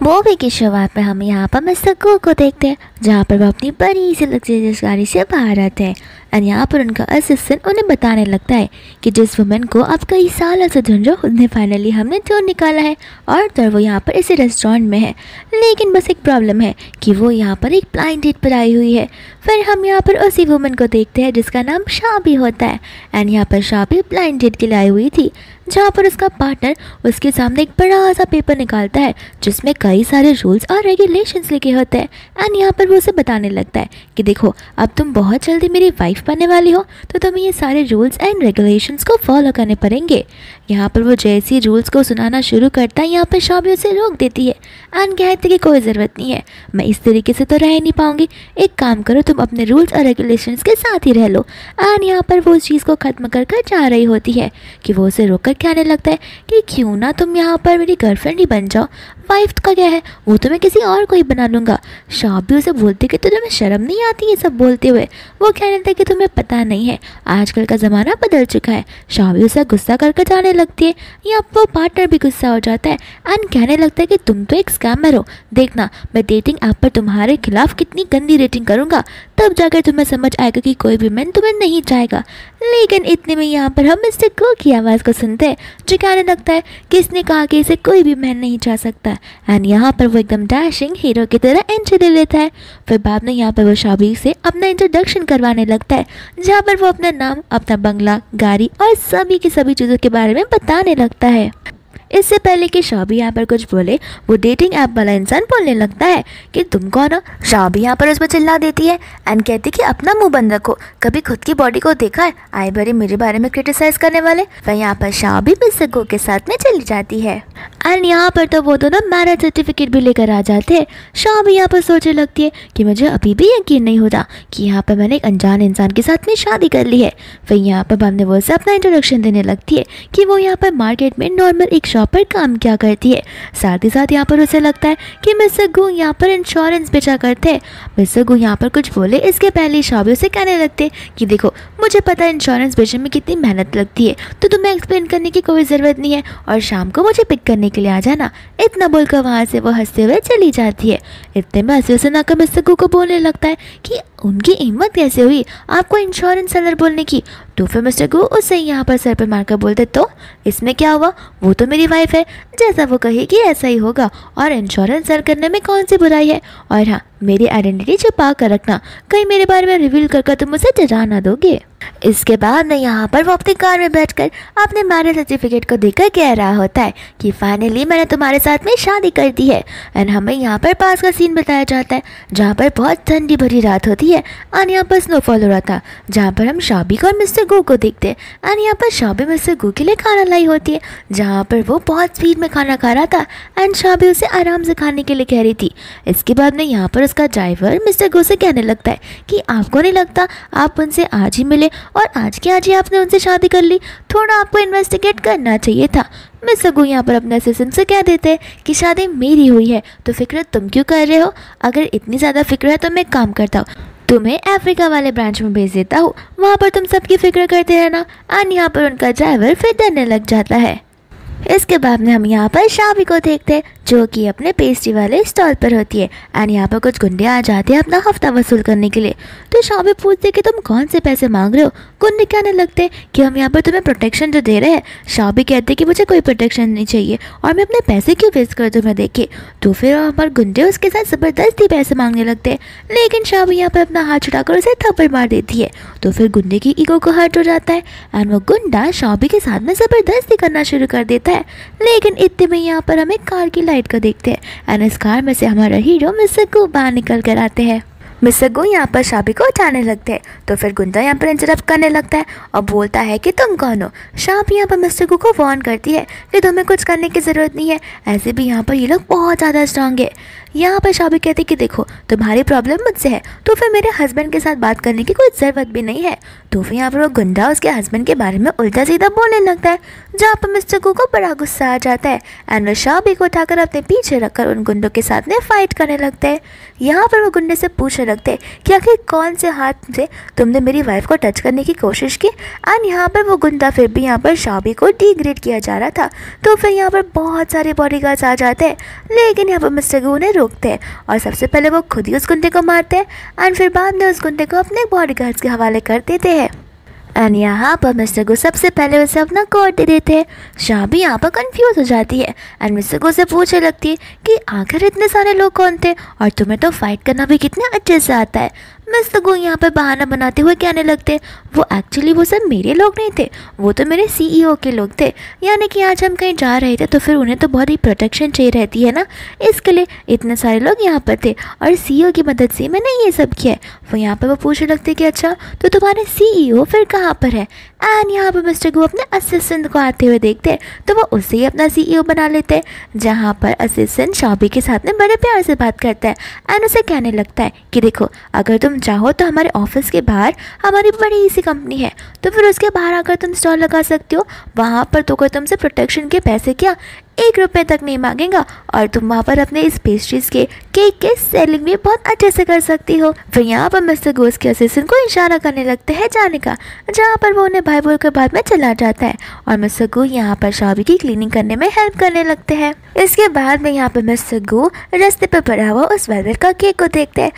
Movie की शुरुआत में हम यहाँ पर मिस्टर गो को देखते हैं, जहाँ पर वो अपनी बड़ी सी लग्जरियस गाड़ी से बाहर आते हैं और यहाँ पर उनका असिस्टेंट उन्हें बताने लगता है कि जिस वुमेन को आप कई सालों से ढूंढ रहे हो उन्हें फाइनली हमने ढूंढ निकाला है और तो वो यहाँ पर इसी रेस्टोरेंट में है। लेकिन बस एक प्रॉब्लम है कि वो यहाँ पर एक ब्लाइंड डेट पर आई हुई है। फिर हम यहाँ पर उसी वुमेन को देखते हैं जिसका नाम शाबी होता है एंड यहाँ पर शाबी ब्लाइंड डेट के लिए आई हुई थी, जहाँ पर उसका पार्टनर उसके सामने एक बड़ा सा पेपर निकालता है जिसमें कई सारे रूल्स और रेगुलेशंस लिखे होते हैं एंड यहाँ पर वो उसे बताने लगता है कि देखो अब तुम बहुत जल्दी मेरी वाइफ बनने वाली हो तो तुम्हें ये सारे रूल्स एंड रेगुलेशंस को फॉलो करने पड़ेंगे। यहाँ पर वो जैसे रूल्स को सुनाना शुरू करता है यहाँ पर शाबी उसे रोक देती है एंड कहती कि कोई ज़रूरत नहीं है, मैं इस तरीके से तो रह नहीं पाऊंगी, एक काम करो तुम अपने रूल्स और रेगुलेशंस के साथ ही रह लो। एंड यहाँ पर वो उस चीज़ को ख़त्म कर कर जा रही होती है कि वो उसे रोक कर कहने लगता है कि क्यों ना तुम यहाँ पर मेरी गर्लफ्रेंड ही बन जाओ, वाइफ का क्या है, वो तो मैं किसी और को ही बना लूँगा। शाबी उसे बोलती कि तुम्हें शर्म नहीं आती ये सब बोलते हुए। वो कहने लगता है कि तुम्हें पता नहीं है आजकल का ज़माना बदल चुका है। शाबी उसे गुस्सा करके जाने लगती है। यहाँ वो पार्टनर भी गुस्सा हो जाता है एंड कहने लगता है कि तुम तो एक स्कैमर हो, देखना मैं डेटिंग ऐप पर तुम्हारे खिलाफ कितनी गंदी रेटिंग करूँगा, तब जाकर तुम्हें समझ आएगा कि कोई भी मैन तुम्हें नहीं चाहेगा। लेकिन इतने में यहाँ पर हम मिस्टर गो की आवाज़ को सुनते हैं जो कहने लगता है कि इसने कहा कि इसे कोई भी मैन नहीं चाह सकता एंड यहाँ पर वो एकदम डैशिंग हीरो की तरह एंट्री ले लेता है। फिर बाद में यहाँ पर वो शाबी से अपना इंट्रोडक्शन करवाने लगता है जहाँ पर वो अपना नाम, अपना बंगला, गाड़ी और सभी की सभी चीज़ों के बारे में बताने लगता है। इससे पहले कि शाबी यहाँ पर कुछ बोले वो डेटिंग ऐप वाला इंसान बोलने लगता है कि तुम कौन हो। शाबी यहाँ पर उस पर चिल्ला देती है एंड कहती कि अपना मुंह बंद रखो, कभी खुद की बॉडी को देखा है, आए बड़े मेरे बारे में क्रिटिसाइज करने वाले। फिर यहाँ पर शाबी मिस्टर गो के साथ में चली जाती है एंड यहाँ पर तो वो दोनों मैरिज सर्टिफिकेट भी लेकर आ जाते हैं। शाबी यहाँ पर सोचने लगती है कि मुझे अभी भी यकीन नहीं होता कि यहाँ पर मैंने एक अनजान इंसान के साथ में शादी कर ली है। फिर यहाँ पर बाद में वो उसे अपना इंट्रोडक्शन देने लगती है कि वो यहाँ पर मार्केट में नॉर्मल एक शॉप पर काम क्या करती है। साथ ही साथ यहाँ पर उसे लगता है कि मिस्टर गू यहाँ पर इंश्योरेंस बेचा करते हैं। मिस्टर गू यहाँ पर कुछ बोले इसके पहले शाबी उसे कहने लगते कि देखो मुझे पता है इंश्योरेंस बेचने में कितनी मेहनत लगती है, तो तुम्हें एक्सप्लेन करने की कोई ज़रूरत नहीं है और शाम को मुझे पिक करने के लिए आ जाना। इतना बोलकर वहाँ से वो हंसते हुए चली जाती है। इतने में हंसी से नाकर मिस्टर गू को बोलने लगता है कि उनकी हिम्मत कैसे हुई आपको इंश्योरेंस सेलर बोलने की। तो फिर मिस्टर गू उससे यहाँ पर सर पर मारकर बोलते तो इसमें क्या हुआ, वो तो मेरी वाइफ है, जैसा वो कहेगी ऐसा ही होगा और इंश्योरेंस सेल करने में कौन सी बुराई है। और हाँ, मेरी आइडेंटिटी छुपा कर रखना, कहीं मेरे बारे में रिवील कर तुम मुझे डरा ना दोगे। इसके बाद में यहाँ पर वो अपनी कार में बैठकर अपने मैरिज सर्टिफिकेट को देखकर कह रहा होता है कि फाइनली मैंने तुम्हारे साथ में शादी कर दी है। एंड हमें यहाँ पर पास का सीन बताया जाता है जहाँ पर बहुत ठंडी भरी रात होती है और यहाँ पर स्नोफॉल हो रहा था, जहाँ पर हम शाबी को और मिस्टर गू को देखते हैं। एंड यहाँ पर शाबी मिस्टर गू के लिए खाना लाई होती है जहाँ पर वो बहुत स्पीड में खाना खा रहा था एंड शाबी उसे आराम से खाने के लिए कह रही थी। इसके बाद में यहाँ पर उसका ड्राइवर मिस्टर गू से कहने लगता है कि आपको नहीं लगता आप उनसे आज ही मिले और आज के आज ही आपने उनसे शादी कर ली, थोड़ा आपको इन्वेस्टिगेट करना चाहिए था। मिस्टर गू यहाँ पर अपने असिस्टेंट से कह देते हैं कि शादी मेरी हुई है तो फिक्र तुम क्यों कर रहे हो, अगर इतनी ज़्यादा फिक्र है तो मैं काम करता हूँ, तुम्हें अफ्रीका वाले ब्रांच में भेज देता हूँ, वहाँ पर तुम सबकी फिक्र करते रहना। एंड यहाँ पर उनका ड्राइवर फिर डरने लग जाता है। इसके बाद में हम यहाँ पर शाबी को देखते हैं जो कि अपने पेस्ट्री वाले स्टॉल पर होती है एंड यहाँ पर कुछ गुंडे आ जाते हैं अपना हफ्ता वसूल करने के लिए। तो शाबी पूछते कि तुम कौन से पैसे मांग रहे हो। गुंडे कहने लगते कि हम यहाँ पर तुम्हें प्रोटेक्शन जो दे रहे हैं। शाबी कहते कि मुझे कोई प्रोटेक्शन नहीं चाहिए और मैं अपने पैसे क्यों वेस्ट कर तुम्हें देखे। तो फिर वहाँ पर गुंडे उसके साथ ज़बरदस्ती पैसे मांगने लगते हैं, लेकिन शाबी यहाँ पर अपना हाथ छुड़ाकर उसे थप्पड़ मार देती है। तो फिर गुंडे की ईगो को हर्ट हो जाता है एंड वो गुंडा शाबी के साथ में ज़बरदस्ती करना शुरू कर देता है। लेकिन इतने में यहाँ पर हमें कार की लाइट को देखते हैं एंड इस कार में से हमारा हीरो मिस्टर गू बाहर निकल कर आते हैं। मिस्टर गू यहाँ पर शाबी को उठाने लगते हैं तो फिर गुंडा यहाँ पर इंटरप्ट करने लगता है और बोलता है कि तुम कौन हो। शाबी यहाँ पर मिस्टर गू को वार्न करती है कि तुम्हें कुछ करने की ज़रूरत नहीं है, ऐसे भी यहाँ पर ये लोग बहुत ज़्यादा स्ट्रांग है। यहाँ पर शाबी कहती कि देखो तुम्हारी प्रॉब्लम मुझसे है तो फिर मेरे हस्बैंड के साथ बात करने की कोई ज़रूरत भी नहीं है। तो फिर यहाँ पर वो गुंडा उसके हस्बैंड के बारे में उल्टा सीधा बोलने लगता है जहाँ पर मिस्टर गू को बड़ा गुस्सा आ जाता है एंड वो शाबी को उठाकर अपने पीछे रखकर उन गुंडों के साथ में फाइट करने लगता है। यहाँ पर वो गुंडे से पूछने लगते कि आखिर कौन से हाथ से तुमने मेरी वाइफ को टच करने की कोशिश की। एंड यहाँ पर वो गुंडा फिर भी यहाँ पर शाबी को डिग्रेड किया जा रहा था। तो फिर यहाँ पर बहुत सारे बॉडीगार्ड्स आ जाते हैं, लेकिन यहाँ पर मिस्टर गू उन्हें रोकते हैं और सबसे पहले वो खुद ही उस गुंडे को मारते हैं एंड फिर बाद में उस गुंडे को अपने बॉडीगार्ड्स के हवाले कर देते हैं। एंड यहाँ पर मिस्टर गो सबसे पहले उसे अपना कोड दे देते हैं। शाबी यहाँ पर कंफ्यूज हो जाती है एंड मिस्टर गो से पूछने लगती है कि आखिर इतने सारे लोग कौन थे और तुम्हें तो फाइट करना भी कितने अच्छे से आता है। मिस्टर गो यहाँ पर बहाना बनाते हुए कहने लगते वो सब मेरे लोग नहीं थे, वो तो मेरे सीईओ के लोग थे। यानी कि आज हम कहीं जा रहे थे तो फिर उन्हें तो बहुत ही प्रोटेक्शन चाहिए रहती है ना, इसके लिए इतने सारे लोग यहाँ पर थे और सीईओ की मदद से मैंने ये सब किया है। वो यहाँ पर वो पूछने लगते कि अच्छा तो तुम्हारे सीईओ फिर कहाँ पर है। एंड यहाँ पर मिस्टर गो अपने असिस्टेंट को आते हुए देखते हैं तो वो उससे ही अपना सीईओ बना लेते हैं, जहाँ पर असिस्टेंट शाबी के साथ में बड़े प्यार से बात करता है एंड उसे कहने लगता है कि देखो अगर तुम चाहो तो हमारे ऑफिस के बाहर हमारी बड़ी सी कंपनी है, तो फिर उसके बाहर आकर तुम स्टॉल लगा सकते हो। वहाँ पर तो कोई तुमसे प्रोटेक्शन के पैसे क्या 1 रुपये तक नहीं मांगेगा और तुम वहाँ पर अपने इस पेस्ट्रीज के केक के सेलिंग भी बहुत अच्छे से कर सकती हो। फिर यहाँ पर मिस्टर गोस के असिस्टेंट को इशारा करने लगते हैं जाने का, जहाँ पर वो उन्हें भाई बोल के बाद में चला जाता है और मिस्टर गो यहाँ पर शाबी की क्लीनिंग करने में हेल्प करने लगते हैं। इसके बाद में यहाँ पर मिस्टर गो रास्ते पर पड़ा हुआ उस वेलवेट का केक को देखते हैं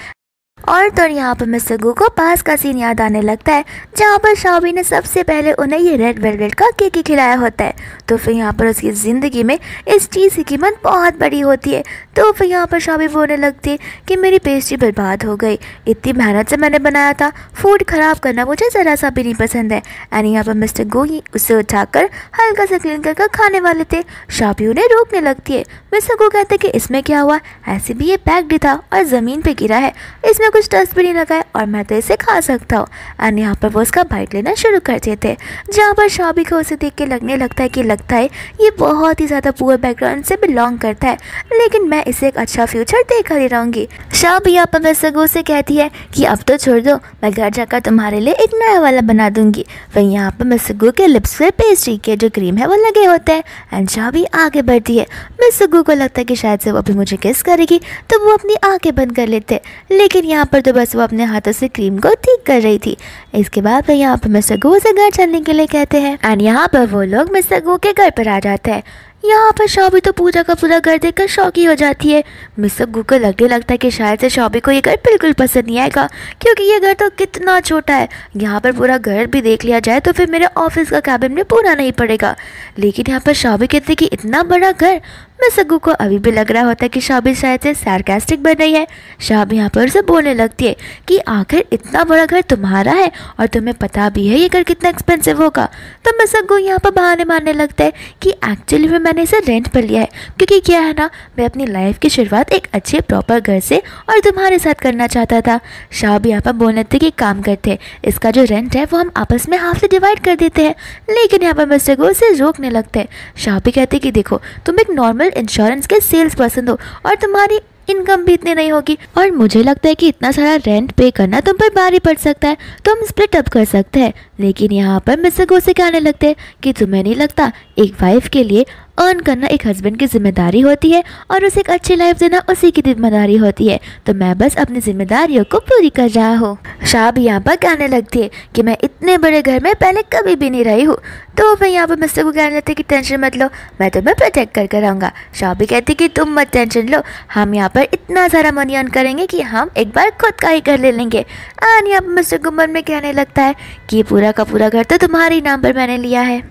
और तो यहाँ पर मिस्टर गो को पास का सीन याद आने लगता है, जहाँ पर शाबी ने सबसे पहले उन्हें ये रेड वेलवेट का केक ही खिलाया होता है। तो फिर यहाँ पर उसकी ज़िंदगी में इस चीज़ की कीमत बहुत बड़ी होती है। तो फिर यहाँ पर शाबी बोलने लगती है कि मेरी पेस्ट्री बर्बाद हो गई, इतनी मेहनत से मैंने बनाया था, फूड ख़राब करना मुझे ज़रा सा भी नहीं पसंद है। एंड यहाँ पर मिस्टर गो ही उसे उठाकर हल्का सा क्लीन कर खाने वाले थे। शाबी उन्हें रोकने लगती है। मिस्टर गो कहते हैं कि इसमें क्या हुआ, ऐसे भी ये पैक्ड था और ज़मीन पर गिरा है, इसमें कुछ डस्ट भी नहीं लगा है और मैं तो इसे खा सकता हूँ। एंड यहाँ पर वो उसका बाइट लेना शुरू करते थे, जहाँ पर शाबी को उसे देख के लगने लगता है ये बहुत ही ज़्यादा पुअर बैकग्राउंड से बिलोंग करता है, लेकिन मैं इसे एक अच्छा फ्यूचर देखा ही रहूँगी। शाबी यहाँ पर मिस्टर गो से कहती है कि अब तो छोड़ दो, मैं घर जाकर तुम्हारे लिए एक नया वाला बना दूंगी। वहीं यहाँ पर मिस्टर गो के लिप्स पे पेस्ट्री के जो क्रीम है वो लगे होते हैं एंड शाबी आगे बढ़ती है। मिस्टर गो को लगता है कि शायद से वो अभी मुझे किस करेगी, तो वो अपनी आंखें बंद कर लेते, लेकिन यहाँ पर तो बस वो अपने हाथों से क्रीम को ठीक कर रही थी। इसके बाद यहाँ पर मिस्टर गो से घर चलने के लिए कहते हैं एंड यहाँ पर वो लोग मिस्टर गो के घर पर आ जाते हैं। यहाँ पर शाबी तो पूजा का पूरा घर देखकर शौकी हो जाती है। मिस्टर गो को लगने लगता है कि शायद से शाबी को ये घर बिल्कुल पसंद नहीं आएगा, क्योंकि ये घर तो कितना छोटा है। यहाँ पर पूरा घर भी देख लिया जाए तो फिर मेरे ऑफिस का कैबिन में पूरा नहीं पड़ेगा। लेकिन यहाँ पर शाबी कहती है कि इतना बड़ा घर। मिस्टर गो को अभी भी लग रहा होता है कि शाबी शायद से सार्कास्टिक बन रही है। शाबी यहाँ पर उसे बोलने लगती है कि आखिर इतना बड़ा घर तुम्हारा है और तुम्हें पता भी है ये घर कितना एक्सपेंसिव होगा। तो मिस्टर गो यहाँ पर बहाने मारने लगता है कि एक्चुअली में मैंने इसे रेंट पर लिया है, क्योंकि क्या है ना, मैं अपनी लाइफ की शुरुआत एक अच्छे प्रॉपर घर से और तुम्हारे साथ करना चाहता था। शाबी यहाँ पर बोलने लगते कि काम करते हैं, इसका जो रेंट है वो हम आपस में हाफ से डिवाइड कर देते हैं। लेकिन यहाँ पर मिस्टर गो उसे रोकने लगते हैं। शाबी कहते कि देखो तुम एक नॉर्मल इंश्योरेंस के सेल्स पर्सन हो और तुम्हारी इनकम भी इतनी नहीं होगी, और मुझे लगता है कि इतना सारा रेंट पे करना तुम पर भारी पड़ सकता है, तो हम स्प्लिट अप कर सकते हैं। लेकिन यहाँ पर मिस्टर गो से कहने लगते हैं कि तुम्हें नहीं लगता एक वाइफ के लिए अर्न करना एक हस्बैंड की जिम्मेदारी होती है और उसे एक अच्छी लाइफ देना उसी की जिम्मेदारी होती है, तो मैं बस अपनी जिम्मेदारियों को पूरी कर रहा हूँ। शाबी यहाँ पर कहने लगती है कि मैं इतने बड़े घर में पहले कभी भी नहीं रही हूँ। तो फिर यहाँ पर मिस्टर को कहने लगते कि टेंशन मत लो, मैं तुम्हें प्रोटेक्ट कर कर रहूँगा। शाबी कहती कि तुम मत टेंशन लो, हम यहाँ पर इतना सारा मनी अर्न करेंगे कि हम एक बार खुद का ही घर ले लेंगे। एंड यहाँ पर मिस्टर को मन में कहने लगता है कि ये पूरा का पूरा घर तो तुम्हारे नाम पर मैंने लिया है।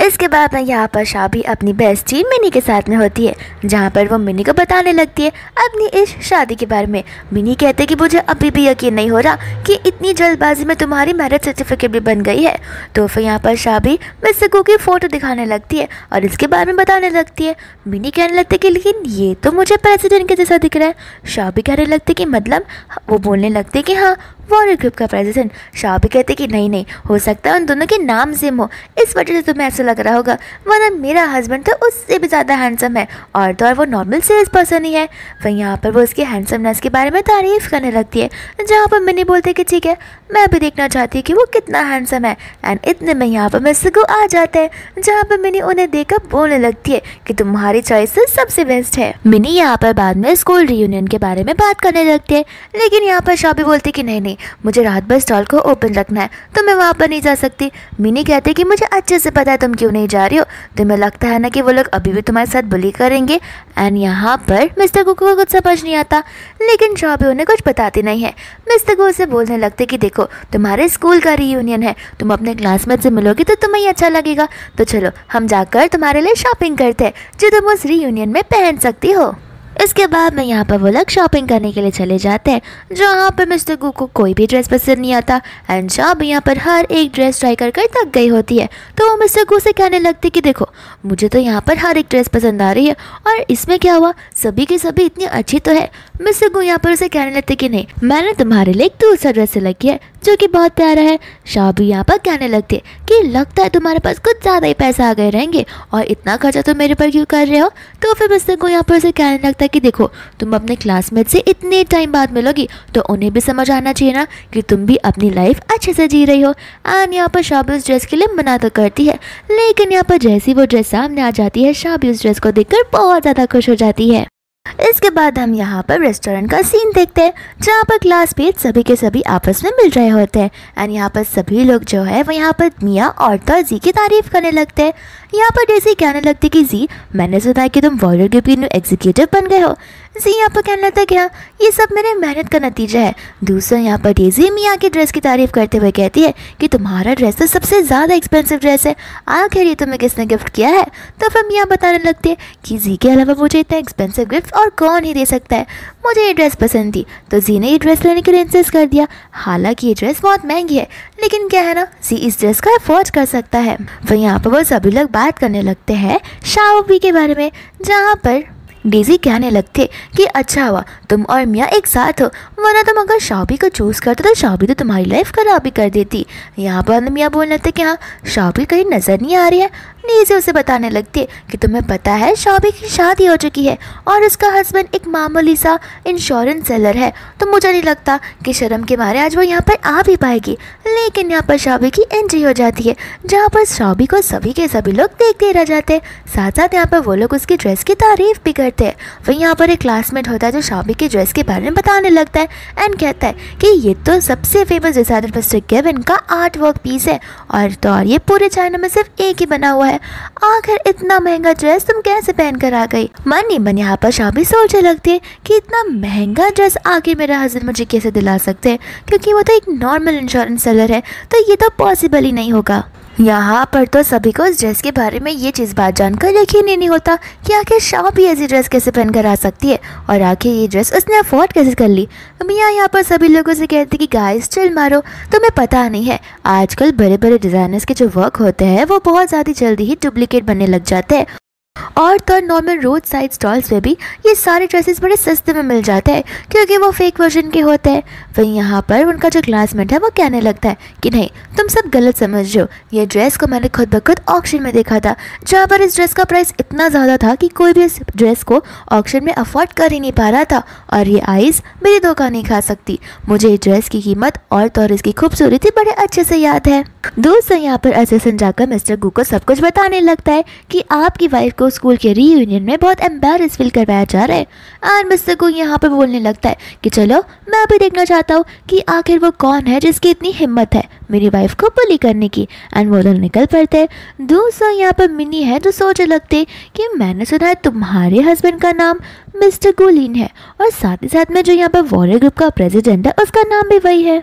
इसके बाद में यहाँ पर शाबी अपनी बेस्टी मिनी के साथ में होती है, जहाँ पर वो मिनी को बताने लगती है अपनी इस शादी के बारे में। मिनी कहते हैं कि मुझे अभी भी यकीन नहीं हो रहा कि इतनी जल्दबाजी में तुम्हारी मैरिज सर्टिफिकेट भी बन गई है। तो फिर यहाँ पर शाबी मिस्टर गो की फ़ोटो दिखाने लगती है और इसके बारे में बताने लगती है। मिनी कहने लगती है कि लेकिन ये तो मुझे प्रेसिडेंट के जैसा दिख रहा है। शाबी कहने लगती है कि मतलब, वो बोलने लगते कि हाँ वॉरियर ग्रुप का प्रेसिडेंट। शाबी कहते कि नहीं नहीं, हो सकता है उन दोनों के नाम सेम हो, इस वजह से तुम्हें ऐसा लग रहा होगा, वरना मेरा हस्बैंड तो उससे भी ज़्यादा हैंडसम है और तो और वो नॉर्मल सेल्स पर्सन ही है। फिर यहाँ पर वो उसकी हैंडसमनेस के बारे में तारीफ़ करने लगती है, जहाँ पर मिनी बोलते कि ठीक है मैं भी देखना चाहती हूँ कि वो कितना हैंडसम है। एंड इतने में यहाँ पर मिस्टर गो आ जाते हैं, जहाँ पर मिनी उन्हें देखकर बोलने लगती है कि तुम्हारी चॉइस सबसे बेस्ट है। मिनी यहाँ पर बाद में स्कूल रियूनियन के बारे में बात करने लगती है, लेकिन यहाँ पर शॉबी बोलती कि नहीं मुझे रात भर स्टॉल को ओपन रखना है तो मैं वहाँ पर नहीं जा सकती। मिनी कहते कि मुझे अच्छे से पता है तुम क्यों नहीं जा रही हो, तुम्हें लगता है ना कि वो लोग अभी भी तुम्हारे साथ बुली करेंगे। एंड यहाँ पर मिस्टर गो को कुछ समझ नहीं आता, लेकिन शॉबी उन्हें कुछ बताती नहीं है। मिस्टर गो से बोलने लगते कि देखो तुम्हारे स्कूल का रियूनियन है, तुम अपने क्लासमेट से मिलोगी तो तुम्हें ही अच्छा लगेगा, तो चलो हम जाकर तुम्हारे लिए शॉपिंग करते हैं जो तुम उस रियूनियन में पहन सकती हो। इसके बाद में यहाँ पर वो लोग शॉपिंग करने के लिए चले जाते हैं, जहाँ पर मिस्टर गू को कोई भी ड्रेस पसंद नहीं आता। एंड शॉबी यहाँ पर हर एक ड्रेस ट्राई कर कर थक गई होती है, तो वो मिस्टर गू से कहने लगती कि देखो मुझे तो यहाँ पर हर एक ड्रेस पसंद आ रही है और इसमें क्या हुआ, सभी की सभी इतनी अच्छी तो है। मिस्टर गू यहाँ पर उसे कहने लगते कि नहीं मैंने तुम्हारे लिए एक दूसरा ड्रेस सिलेक्ट किया है जो कि बहुत प्यारा है। शॉबी यहाँ पर कहने लगती है कि लगता है तुम्हारे पास कुछ ज़्यादा ही पैसा आ गए रहेंगे और इतना खर्चा तुम मेरे पर क्यों कर रहे हो। तो फिर मिस्टर गू यहाँ पर उसे कहने लगता है कि देखो तुम अपने क्लासमेट से इतने टाइम बाद मिलोगी तो उन्हें भी समझ आना चाहिए ना कि तुम भी अपनी लाइफ अच्छे से जी रही हो। एंड यहाँ पर शॉबी उस ड्रेस के लिए मना तो करती है, लेकिन यहाँ पर जैसी वो ड्रेस सामने आ जाती है शॉबी उस ड्रेस को देखकर बहुत ज़्यादा खुश हो जाती है। इसके बाद हम यहाँ पर रेस्टोरेंट का सीन देखते हैं, जहाँ पर क्लासमेट सभी के सभी आपस में मिल रहे होते हैं। एंड यहाँ पर सभी लोग जो है वो यहाँ पर मिया और तो जी की तारीफ करने लगते हैं। यहाँ पर डेज़ी कहने लगती कि जी मैंने सुना है कि तुम वॉरियर ग्रुप की एग्जीक्यूटिव बन गए हो। जी यहाँ पर कहने लगता है कि हाँ ये सब मेरे मेहनत का नतीजा है। दूसरा यहाँ पर डेज़ी मिया की ड्रेस की तारीफ करते हुए कहती है कि तुम्हारा ड्रेस तो सबसे ज़्यादा एक्सपेंसिव ड्रेस है, आखिर ये तुम्हें किसने गिफ्ट किया है। तो फिर मिया बताने लगती है कि जी के अलावा मुझे इतना एक्सपेंसिव गिफ्ट और कौन ही दे सकता है, मुझे ये ड्रेस पसंद थी तो जी ने ये ड्रेस लेने के लिए इंसिस्ट कर दिया। हालांकि ये ड्रेस बहुत महंगी है, लेकिन क्या है ना जी इस ड्रेस को अफोर्ड कर सकता है। फिर यहाँ पर वो सभी लोग बात करने लगते हैं शॉबी के बारे में, जहाँ पर डेज़ी कहने लगते कि अच्छा हुआ तुम और मिया एक साथ हो, वरना तुम अगर शॉबी को चूज़ करते तो शॉबी तो तुम्हारी लाइफ खराब ही कर देती। यहाँ पर मिया बोलने लगते कि हाँ शॉबी कहीं नज़र नहीं आ रही है। डेज़ी उसे बताने लगती है कि तुम्हें पता है शॉबी की शादी हो चुकी है और उसका हस्बैंड एक मामूली सा इंश्योरेंस सेलर है, तो मुझे नहीं लगता कि शर्म के मारे आज वो यहाँ पर आ भी पाएगी। लेकिन यहाँ पर शॉबी की एंट्री हो जाती है, जहाँ पर शॉबी को सभी के सभी लोग देखते रह जाते हैं। साथ साथ यहाँ पर वो लोग उसकी ड्रेस की तारीफ भी करते हैं। वहीं यहाँ पर एक क्लासमेट होता है जो शॉबी की ड्रेस के बारे में बताने लगता है एंड कहता है कि ये तो सबसे फेमस डिज़ाइनर मिस्टर केविन का आर्ट वर्क पीस है और तो और ये पूरे चाइना में सिर्फ एक ही बना हुआ है। आखिर इतना महंगा ड्रेस तुम कैसे पहन कर आ गई। मन ही मन यहाँ पर शॉबी सोचने लगती है कि इतना महंगा ड्रेस आखिर मेरा हस्बैंड मुझे कैसे दिला सकते हैं, क्योंकि वो तो एक नॉर्मल इंश्योरेंस सेलर है, तो ये तो पॉसिबल ही नहीं होगा। यहाँ पर तो सभी को इस ड्रेस के बारे में ये चीज़ बात जानकर यकीन ही नहीं होता कि आखिर शॉबी ऐसी ड्रेस कैसे पहन कर आ सकती है और आखिर ये ड्रेस उसने अफोर्ड कैसे कर ली। मिया यहाँ पर सभी लोगों से कहती कि गाइस चिल मारो, तुम्हें पता नहीं है आजकल बड़े बड़े डिज़ाइनर्स के जो वर्क होते हैं वो बहुत ज़्यादा जल्दी ही डुप्लीकेट बनने लग जाते हैं और तो नॉर्मल रोड साइड स्टॉल्स पे भी ये सारे ड्रेसेस बड़े सस्ते में मिल जाते हैं क्योंकि वो फेक वर्जन के होते हैं। वहीं यहाँ पर उनका जो क्लासमेट है वो कहने लगता है कि नहीं तुम सब गलत समझ रहे हो, ये ड्रेस को मैंने खुद ब खुद ऑक्शन में देखा था, जहाँ पर इस ड्रेस का प्राइस इतना ज़्यादा था कि कोई भी इस ड्रेस को ऑक्शन में अफोर्ड कर ही नहीं पा रहा था और ये आइज़ मेरी धोखा नहीं खा सकती। मुझे इस ड्रेस की कीमत और तो और इसकी खूबसूरती बड़े अच्छे से याद है। दोस्तों यहाँ पर असिस्टेंट जाकर मिस्टर गू को सब कुछ बताने लगता है कि आपकी वाइफ को स्कूल के रीयूनियन में बहुत एम्बैरेस फील करवाया जा रहा है। और मिस्टर गू यहाँ पर बोलने लगता है कि चलो मैं भी देखना चाहता हूँ कि आखिर वो कौन है जिसकी इतनी हिम्मत है मेरी वाइफ को बुली करने की। एंड वो लोग निकल पड़ते हैं। दोस्तों यहाँ पर मिनी है जो सोचने लगते कि मैंने सुना है तुम्हारे हस्बैंड का नाम मिस्टर गुलिन है और साथ ही साथ में जो यहाँ पर वॉरियर ग्रुप का प्रेसिडेंट है उसका नाम भी वही है,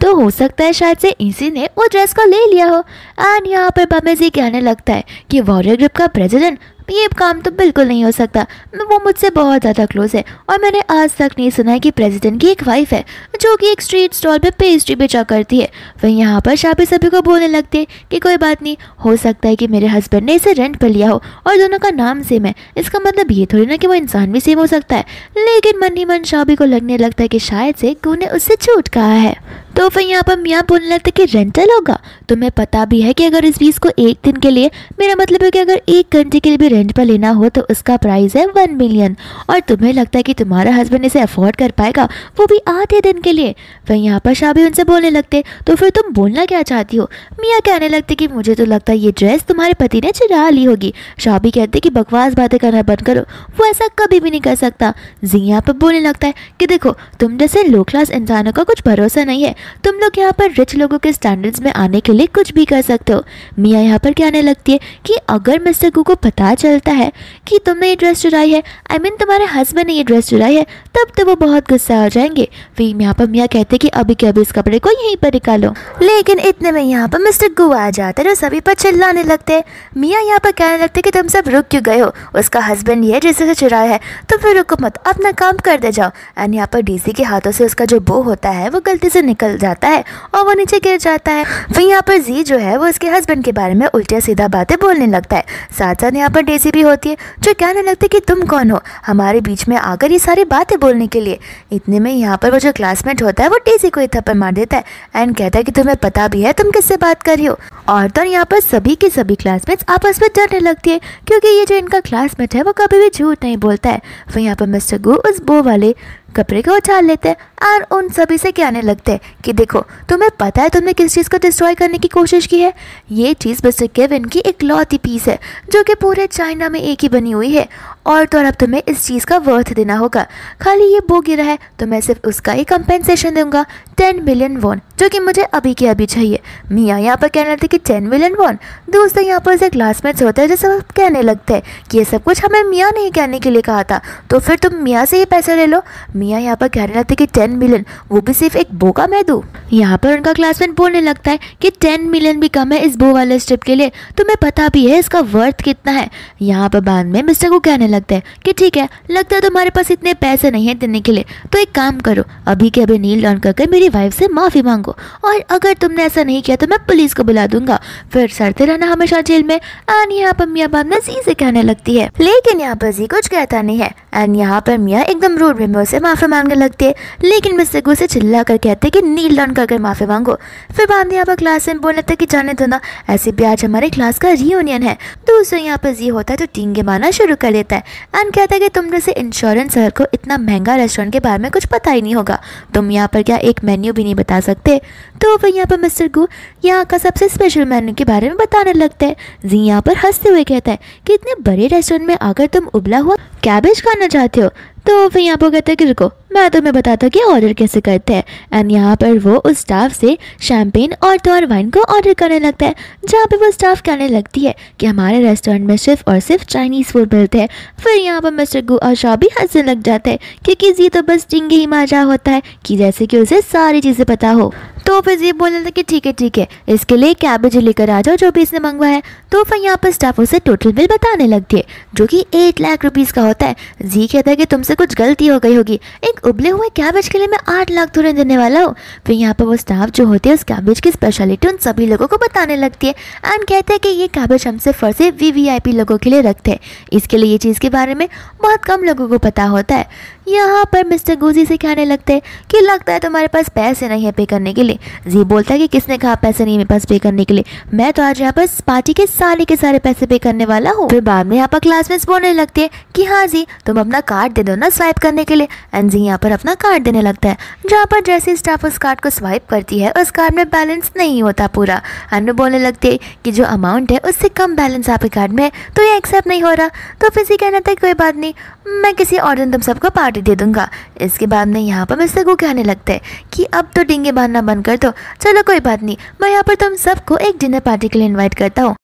तो हो सकता है शायद से इसी ने वो ड्रेस को ले लिया हो। एंड यहाँ पर बमेजी कहने लगता है कि वॉरियर ग्रुप का प्रेसिडेंट ये काम तो बिल्कुल नहीं हो सकता, वो मुझसे बहुत ज़्यादा क्लोज है और मैंने आज तक नहीं सुना है कि प्रेसिडेंट की एक वाइफ है जो कि एक स्ट्रीट स्टॉल पे पेस्ट्री बेचा करती है। वहीं यहाँ पर शाबी सभी को बोलने लगती है कि कोई बात नहीं, हो सकता है कि मेरे हस्बैंड ने इसे रेंट पर लिया हो और दोनों का नाम सेम है, इसका मतलब ये थोड़ी ना कि वो इंसान भी सेम हो सकता है। लेकिन मन ही मन शाबी को लगने लगता है कि शायद से गू ने उससे झूठ कहा है। तो फिर यहाँ पर मियाँ बोलने लगते कि रेंटल होगा, तुम्हें पता भी है कि अगर इस बीस को एक दिन के लिए, मेरा मतलब है कि अगर 1 घंटे के लिए भी रेंट पर लेना हो तो उसका प्राइस है 1 मिलियन, और तुम्हें लगता है कि तुम्हारा हस्बैंड इसे अफोर्ड कर पाएगा, वो भी आधे दिन के लिए। फिर यहाँ पर शाबी उनसे बोलने लगते तो फिर तुम बोलना क्या चाहती हो। मियाँ कहने लगते कि मुझे तो लगता है ये ड्रेस तुम्हारे पति ने चुरा ली होगी। शाबी कहते कि बकवास बातें करना बंद करो, वो ऐसा कभी भी नहीं कर सकता। जी यहाँ पर बोलने लगता है कि देखो, तुम जैसे लो क्लास इंसानों का कुछ भरोसा नहीं है, तुम लोग यहाँ पर रिच लोगों के स्टैंडर्ड्स में आने के लिए कुछ भी कर सकते हो। मियाँ यहाँ पर कहने लगती है कि अगर मिस्टर गू को पता चलता है कि तुमने ये ड्रेस चुराई है, आई मीन तुम्हारे हस्बैंड ने ये ड्रेस चुराई है, तब तो वो बहुत गुस्सा हो जाएंगे। फिर यहाँ पर मियाँ कहते कि अभी के अभी इस कपड़े को यहीं पर निकालो। लेकिन इतने में यहाँ पर मिस्टर गू आ जाते हैं, सभी पर चिल्लाने लगते। मियाँ यहाँ पर कहने लगते कि तुम सब रुक क्यों गए हो, उसका हस्बैंड ये जिसे से चुराया है, तो फिर रुको मत, अपना काम कर दे जाओ। एंड यहाँ पर डीसी के हाथों से उसका जो बो होता है वो गलती से निकल जाता है और वो नीचे गिर जाता है। फिर यहाँ पर जी जो है वो उसके हस्बैंड के बारे में उल्टे सीधा बातें बोलने लगता है। साथ साथ यहाँ पर डेजी भी होती है जो कहने लगती है कि तुम कौन हो हमारे बीच में आकर ये सारी बातें बोलने के लिए। इतने में यहाँ पर वो जो क्लासमेट होता है वो डेजी को एक थप्पड़ मार देता है एंड कहता है कि तुम्हें पता भी है तुम किससे बात कर रही हो। और तो यहाँ पर सभी के सभी क्लासमेट्स आपस में डरने लगती है क्योंकि ये जो इनका क्लासमेट है वो कभी भी झूठ नहीं बोलता है। फिर यहाँ पर मिस्टर गू उस बो वाले कपड़े को उछाल लेते हैं और उन सभी से कहने लगते हैं कि देखो, तुम्हें पता है तुमने किस चीज़ को डिस्ट्रॉय करने की कोशिश की है। ये चीज़ मिस्टर केविन की इकलौती पीस है जो कि पूरे चाइना में एक ही बनी हुई है, और तो अब तुम्हें इस चीज़ का वर्थ देना होगा। खाली ये बो गिरा है तो मैं सिर्फ उसका ही कंपेंसेशन दूंगा, 10 मिलियन वॉन, जो कि मुझे अभी के अभी चाहिए। मियाँ यहाँ पर कहने लगते कि 10 मिलियन वॉन। दोस्तों यहाँ पर से क्लासमेट्स होते हैं जो सब कहने लगते हैं कि ये सब कुछ हमें मियाँ ने ही कहने के लिए कहा था, तो फिर तुम मियाँ से ही पैसे ले लो। मियाँ यहाँ पर कहने लगते कि 10 मिलियन, वो भी सिर्फ एक बो का मैं दूँ। यहाँ पर उनका क्लासमेट बोलने लगता है कि 10 मिलियन भी कम है इस बो वाले स्ट्रिप के लिए, तुम्हें पता भी है इसका वर्थ कितना है। यहाँ पर बाद में मिस्टर को कहने लगता है कि ठीक है, लगता है तुम्हारे पास इतने पैसे नहीं है देने के लिए, तो एक काम करो, अभी के अभी नील डाउन करके मेरी वाइफ से माफ़ी मांगो, और अगर तुमने ऐसा नहीं किया तो मैं पुलिस को बुला दूंगा, फिर सड़ते रहना हमेशा जेल में। एंड यहाँ पर मियाँ बाद में जी से कहने लगती है, लेकिन यहाँ पर जी कुछ कहता नहीं है। एंड यहाँ पर मियाँ एकदम रूड वे में उसे माफ़ी मांगने लगती है, लेकिन मिस्टर गू से चिल्ला कर कहते हैं कि नील डाउन करके माफ़ी मांगो। फिर बाद में यहाँ पर क्लास में बोलने लगता है कि जाने दो ना, ऐसे भी आज हमारे क्लास का रियूनियन है। दूसरा यहाँ पर जी होता है तो टींगे मारना शुरू कर देता है एंड कहता है कि तुम जैसे इंश्योरेंस सर को इतना महंगा रेस्टोरेंट के बारे में कुछ पता ही नहीं होगा, तुम यहाँ पर क्या एक मेन्यू भी नहीं बता सकते। तो फिर यहाँ पर मिस्टर गू यहाँ का सबसे स्पेशल मेन्यू के बारे में बताने लगता है। जी यहाँ पर हंसते हुए कहता है कि इतने बड़े रेस्टोरेंट में आकर तुम उबला हुआ कैबेज खाना चाहते हो। तो फिर यहाँ पर कहते हैं कि रुको, मैं तुम्हें बताता हूँ कि ऑर्डर कैसे करते हैं। एंड यहाँ पर वो उस स्टाफ से शैम्पेन और तो और वाइन को ऑर्डर करने लगता है, जहाँ पे वो स्टाफ कहने लगती है कि हमारे रेस्टोरेंट में सिर्फ और सिर्फ चाइनीज़ फूड मिलते हैं। फिर यहाँ पर मिस्टर गू और शॉबी हंसने लग जाते हैं क्योंकि जी तो बस टिंगे ही मार होता है कि जैसे कि उसे सारी चीज़ें पता हो। तो फिर जी बोलने लगे कि ठीक है, इसके लिए कैबेज लेकर आ जाओ जो भी इसने मंगवाया है। तो फिर यहाँ पर स्टाफ उसे टोटल बिल बताने लगती है जो कि 8 लाख रुपीज़ का होता है। जी कहता है कि तुमसे कुछ गलती हो गई होगी, एक उबले हुए कैबेज के लिए मैं 8 लाख थोड़े देने वाला हूँ। फिर यहाँ पर वो स्टाफ जो होती है उस कैबेज की स्पेशलिटी उन सभी लोगों को बताने लगती है एंड कहते हैं कि ये कैबेज हम सिर्फ और सिर्फ VVIP लोगों के लिए रखते हैं, इसके लिए ये चीज़ के बारे में बहुत कम लोगों को पता होता है। यहाँ पर मिस्टर गूजी से कहने लगते हैं कि लगता है तुम्हारे पास पैसे नहीं है पे करने के लिए। जी बोलता है कि किसने कहा पैसे नहीं है मेरे पास पे करने के लिए, मैं तो आज यहाँ पर पार्टी के सारे पैसे पे करने वाला हूँ। फिर बाद में यहाँ पर क्लासमेट्स बोलने लगते हैं कि हाँ जी, तुम अपना कार्ड दे दो ना स्वाइप करने के लिए। एंड जी यहाँ पर अपना कार्ड देने लगता है, जहाँ पर जैसे स्टाफ उस कार्ड को स्वाइप करती है उस कार्ड में बैलेंस नहीं होता पूरा। एंड वो बोलने लगते हैं कि जो अमाउंट है उससे कम बैलेंस आपके कार्ड में, तो ये एक्सेप्ट नहीं हो रहा। तो फिर जी कहना था कोई बात नहीं, मैं किसी और दिन तुम सबको पार्टी दे दूंगा। इसके बाद में यहाँ पर मिस्टर को कहने लगता है कि अब तो डिंगे बांधना बंद कर दो, चलो कोई बात नहीं, मैं यहाँ पर तुम सबको एक डिनर पार्टी के लिए इनवाइट करता हूँ।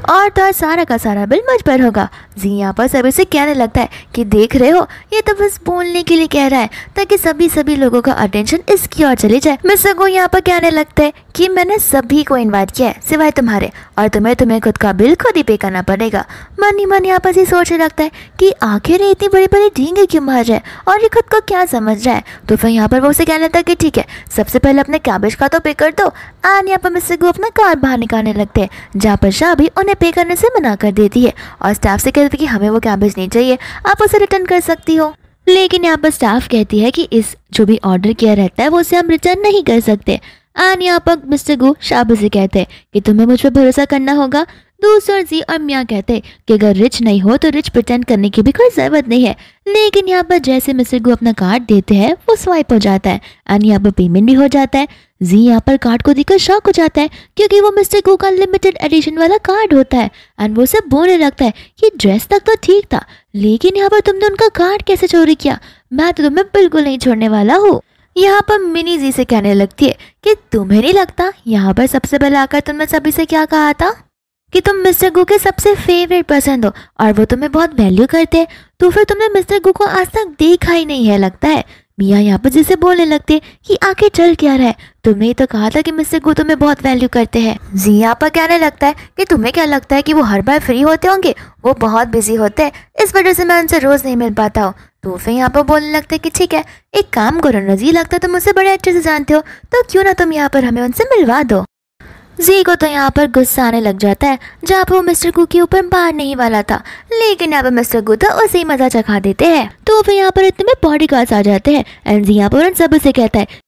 और तो और सारा का सारा बिल मुझ पर होगा। जी यहाँ पर सभी से कहने लगता है कि देख रहे हो, ये तो बस बोलने के लिए कह रहा है ताकि सभी लोगों का अटेंशन इसकी ओर चली जाए। मिस्टर गो यहाँ पर कहने लगता है कि मैंने सभी को इनवाइट किया है सिवाय तुम्हारे, और तुम्हें खुद का बिल खुद ही पे करना पड़ेगा। मन ही मन यहाँ पर सोचने लगता है कि आखिर ये इतनी बड़ी बड़ी ढींगे क्यों मार रहा है और ये खुद को क्या समझ रहा है। तो फिर यहाँ पर वो उसे कहने लगता है कि ठीक है, सबसे पहले अपने कैबेज का तो पे कर दो। एंड यहाँ पर मिस्टर गो अपना कार्ड बाहर निकालने लगते हैं, जहाँ पर शाह भी उन्हें पे करने से मना कर देती है और स्टाफ से कहती है कि हमें वो कैबेज नहीं चाहिए, आप उसे रिटर्न कर सकती हो। लेकिन यहाँ पर स्टाफ कहती है कि इस जो भी ऑर्डर किया रहता है वो उसे हम रिटर्न नहीं कर सकते। एंड यहाँ पर मिस्टर गो शाह से कहते हैं कि तुम्हें मुझ पर भरोसा करना होगा। दूसरा जी और मियाँ कहते हैं कि अगर रिच नहीं हो तो रिच प्रिटेंड करने की भी कोई जरूरत नहीं है। लेकिन यहाँ पर जैसे मिस्टर गो अपना कार्ड देते हैं वो स्वाइप हो जाता है एंड यहाँ पर पेमेंट भी हो जाता है। जी यहाँ पर कार्ड को देखकर शॉक हो जाता है क्योंकि वो मिस्टर गो का लिमिटेड एडिशन वाला कार्ड होता है। एंड वो सब बोलने लगता है कि ड्रेस तक तो ठीक था, लेकिन यहाँ पर तुमने उनका कार्ड कैसे चोरी किया, मैं तो तुम्हें बिल्कुल नहीं छोड़ने वाला हूँ। यहाँ पर मिनी जी से कहने लगती है कि तुम्हें नहीं लगता यहाँ पर सबसे पहले आकर तुमने सभी से क्या कहा था कि तुम मिस्टर गो के सबसे फेवरेट पर्सन हो और वो तुम्हें बहुत वैल्यू करते हैं, तो फिर तुमने मिस्टर गो को आज तक देखा ही नहीं है लगता है। मियाँ यहाँ पर जिसे बोलने लगते हैं कि आखिर चल क्या रहा है, तुमने ही तो कहा था कि मिस्टर गो तुम्हें बहुत वैल्यू करते हैं। जी यहाँ पर कहने लगता है कि तुम्हें क्या लगता है कि वो हर बार फ्री होते होंगे, वो बहुत बिजी होते हैं, इस वजह से मैं उनसे रोज नहीं मिल पाता हूँ। तो फिर यहाँ पर बोलने लगता है कि ठीक है, एक काम करो ना जी, लगता है तुम मुझसे बड़े अच्छे से जानते हो, तो क्यों ना तुम यहाँ पर हमें उनसे मिलवा दो। जी को तो यहाँ पर गुस्सा आने लग जाता है, जहाँ पर वो मिस्टर गो के ऊपर मार नहीं वाला था, लेकिन यहाँ पर मिस्टर गो तो उसे ही मजा चखा देते हैं। तो फिर यहाँ पर इतने में बॉडीगार्ड्स आ जाते हैं एंड जी यहाँ पर उन सब से कहता है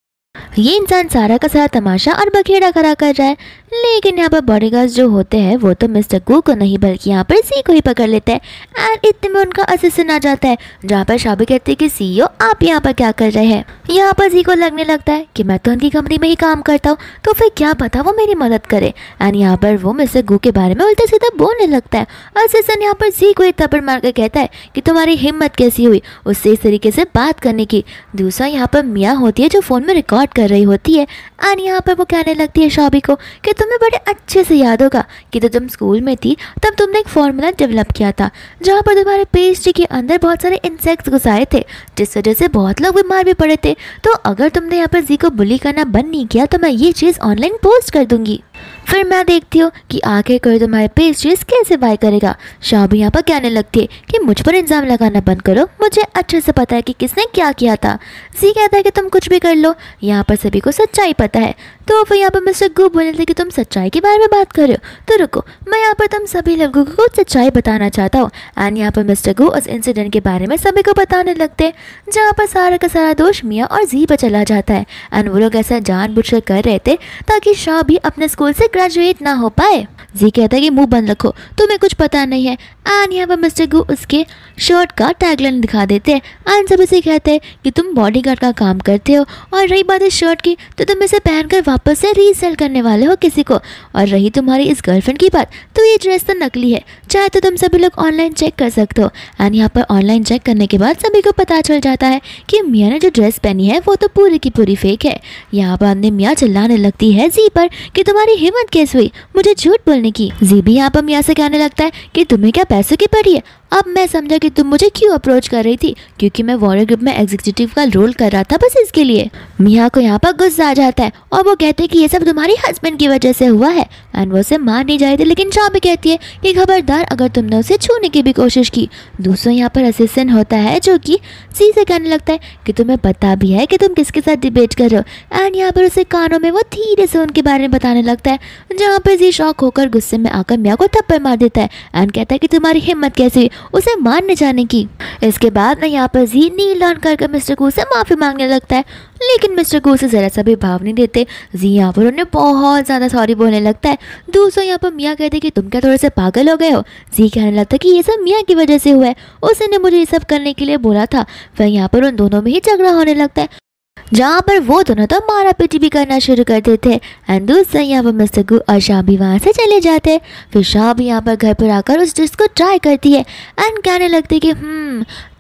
ये इंसान सारा का सारा तमाशा और बखेड़ा खड़ा कर रहा है। लेकिन यहाँ पर बॉडीगार्ड्स जो होते हैं वो तो मिस्टर गो को नहीं बल्कि यहाँ पर सी को ही पकड़ लेते हैं। एंड इतने में उनका असिस्टेंट आ जाता है, जहाँ पर शाबी कहती है कि सीईओ आप यहाँ पर क्या कर रहे हैं। यहाँ पर जी को लगने लगता है कि मैं तो उनकी कंपनी में ही काम करता हूँ, तो फिर क्या पता वो मेरी मदद करे। एंड यहाँ पर वो मिस्टर गो के बारे में उल्टा सीधा बोलने लगता है। असिस्टेंट यहाँ पर जी को एक थप्पड़ मार कर कहता है कि तुम्हारी हिम्मत कैसी हुई उससे इस तरीके से बात करने की। दूसरा यहाँ पर मियाँ होती है जो फोन में रिकॉर्ड कर रही होती है। एंड यहाँ पर वो कहने लगती है शाबी को कि तुम्हें बड़े अच्छे से याद होगा कि तो तुम स्कूल में थी तब तुमने एक फॉर्मूला डेवलप किया था जहाँ पर तुम्हारे पेस्ट्री के अंदर बहुत सारे इंसेक्ट्स घुस आए थे, जिस वजह से बहुत लोग बीमार भी पड़े थे। तो अगर तुमने यहाँ पर जी को बुली करना बंद नहीं किया तो मैं ये चीज़ ऑनलाइन पोस्ट कर दूंगी, फिर मैं देखती हूँ कि आखिर कोई तुम्हारे पेस्ट्रीज कैसे बाय करेगा। शाबी यहाँ पर कहने लगती है कि मुझ पर इल्ज़ाम लगाना बंद करो, मुझे अच्छे से पता है कि किसने क्या किया था। जी कहता है कि तुम कुछ भी कर लो, यहाँ पर सभी को सच्चाई पता है। तो फिर यहाँ पर मिस्टर गो बोलने थे कि तुम सच्चाई के बारे में बात कर रहे हो, तो रुको मैं यहाँ पर तुम सभी लोगों को सच्चाई बताना चाहता हूँ। एंड यहाँ पर मिस्टर गो उस इंसिडेंट के बारे में सभी को बताने लगते हैं, जहाँ पर सारा का सारा दोष मियाँ और जी पर चला जाता है। एंड वो लोग ऐसा जानबूझकर कर रहे थे ताकि शाह भी अपने स्कूल से ग्रेजुएट ना हो पाए। जी कहता है कि मुंह बंद रखो, तुम्हें कुछ पता नहीं है। एंड यहाँ पर मिस्टर गो उसके शर्ट का टैगलाइन दिखा देते हैं एंड सब इसे कहते हैं कि तुम बॉडीगार्ड का काम करते हो, और रही बात इस शर्ट की तो तुम इसे पहनकर वापस से रीसेल करने वाले हो किसी को। और रही तुम्हारी इस गर्लफ्रेंड की बात, तो ये ड्रेस तो नकली है, चाहे तो तुम सभी लोग ऑनलाइन चेक कर सकते हो। एंड यहाँ पर ऑनलाइन चेक करने के बाद सभी को पता चल जाता है कि मियाँ ने जो ड्रेस पहनी है वो तो पूरी की पूरी फेक है। यहाँ पर हमने मियाँ चिल्लाने लगती है जी पर कि तुम्हारी हिम्मत कैसे हुई मुझे झूठ बोलने की। जी भी यहाँ पर मियाँ से कहने लगता है कि तुम्हें क्या पैसों की पड़ी है। अब मैं समझा कि तुम मुझे क्यों अप्रोच कर रही थी, क्योंकि मैं वॉरियर ग्रुप में एग्जीक्यूटिव का रोल कर रहा था, बस इसके लिए। मियाँ को यहाँ पर गुस्सा आ जाता है और वो कहते हैं कि ये सब तुम्हारी हस्बैंड की वजह से हुआ है। एंड वो उसे मार नहीं जा रही थी, लेकिन शाह भी कहती है कि खबरदार अगर तुमने उसे छूने की भी कोशिश की। दूसरा यहाँ पर असिस्टेंट होता है जो कि सी से कहने लगता है कि तुम्हें पता भी है कि तुम किसके साथ डिबेट कर रहे हो। एंड यहाँ पर उसे कानों में वो धीरे से उनके बारे में बताने लगता है, जहाँ पर जी शॉक होकर गुस्से में आकर मियाँ को थप्पड़ मार देता है एंड कहता है कि तुम्हारी हिम्मत कैसे उसे मारने जाने की। इसके बाद में यहाँ पर जी नील डाउन करके मिस्टर गो से माफी मांगने लगता है, लेकिन मिस्टर गो से जरा सा भी भाव नहीं देते। जी यहाँ पर उन्हें बहुत ज्यादा सॉरी बोलने लगता है। दूसरा यहाँ पर मियाँ कहते कि तुम क्या थोड़े से पागल हो गए हो। जी कहने लगता है कि ये सब मियाँ की वजह से हुआ है, उसने मुझे ये सब करने के लिए बोला था। फिर यहाँ पर उन दोनों में ही झगड़ा होने लगता है। जहाँ पर वो दोनों तो मारा पीटी भी करना शुरू कर देते हैं। एंड दूसरा यहाँ पर मिस्टर गू और शाबी वहाँ से चले जाते हैं। फिर शाबी यहाँ पर घर पर आकर उस डिश को ट्राई करती है एंड कहने लगती है कि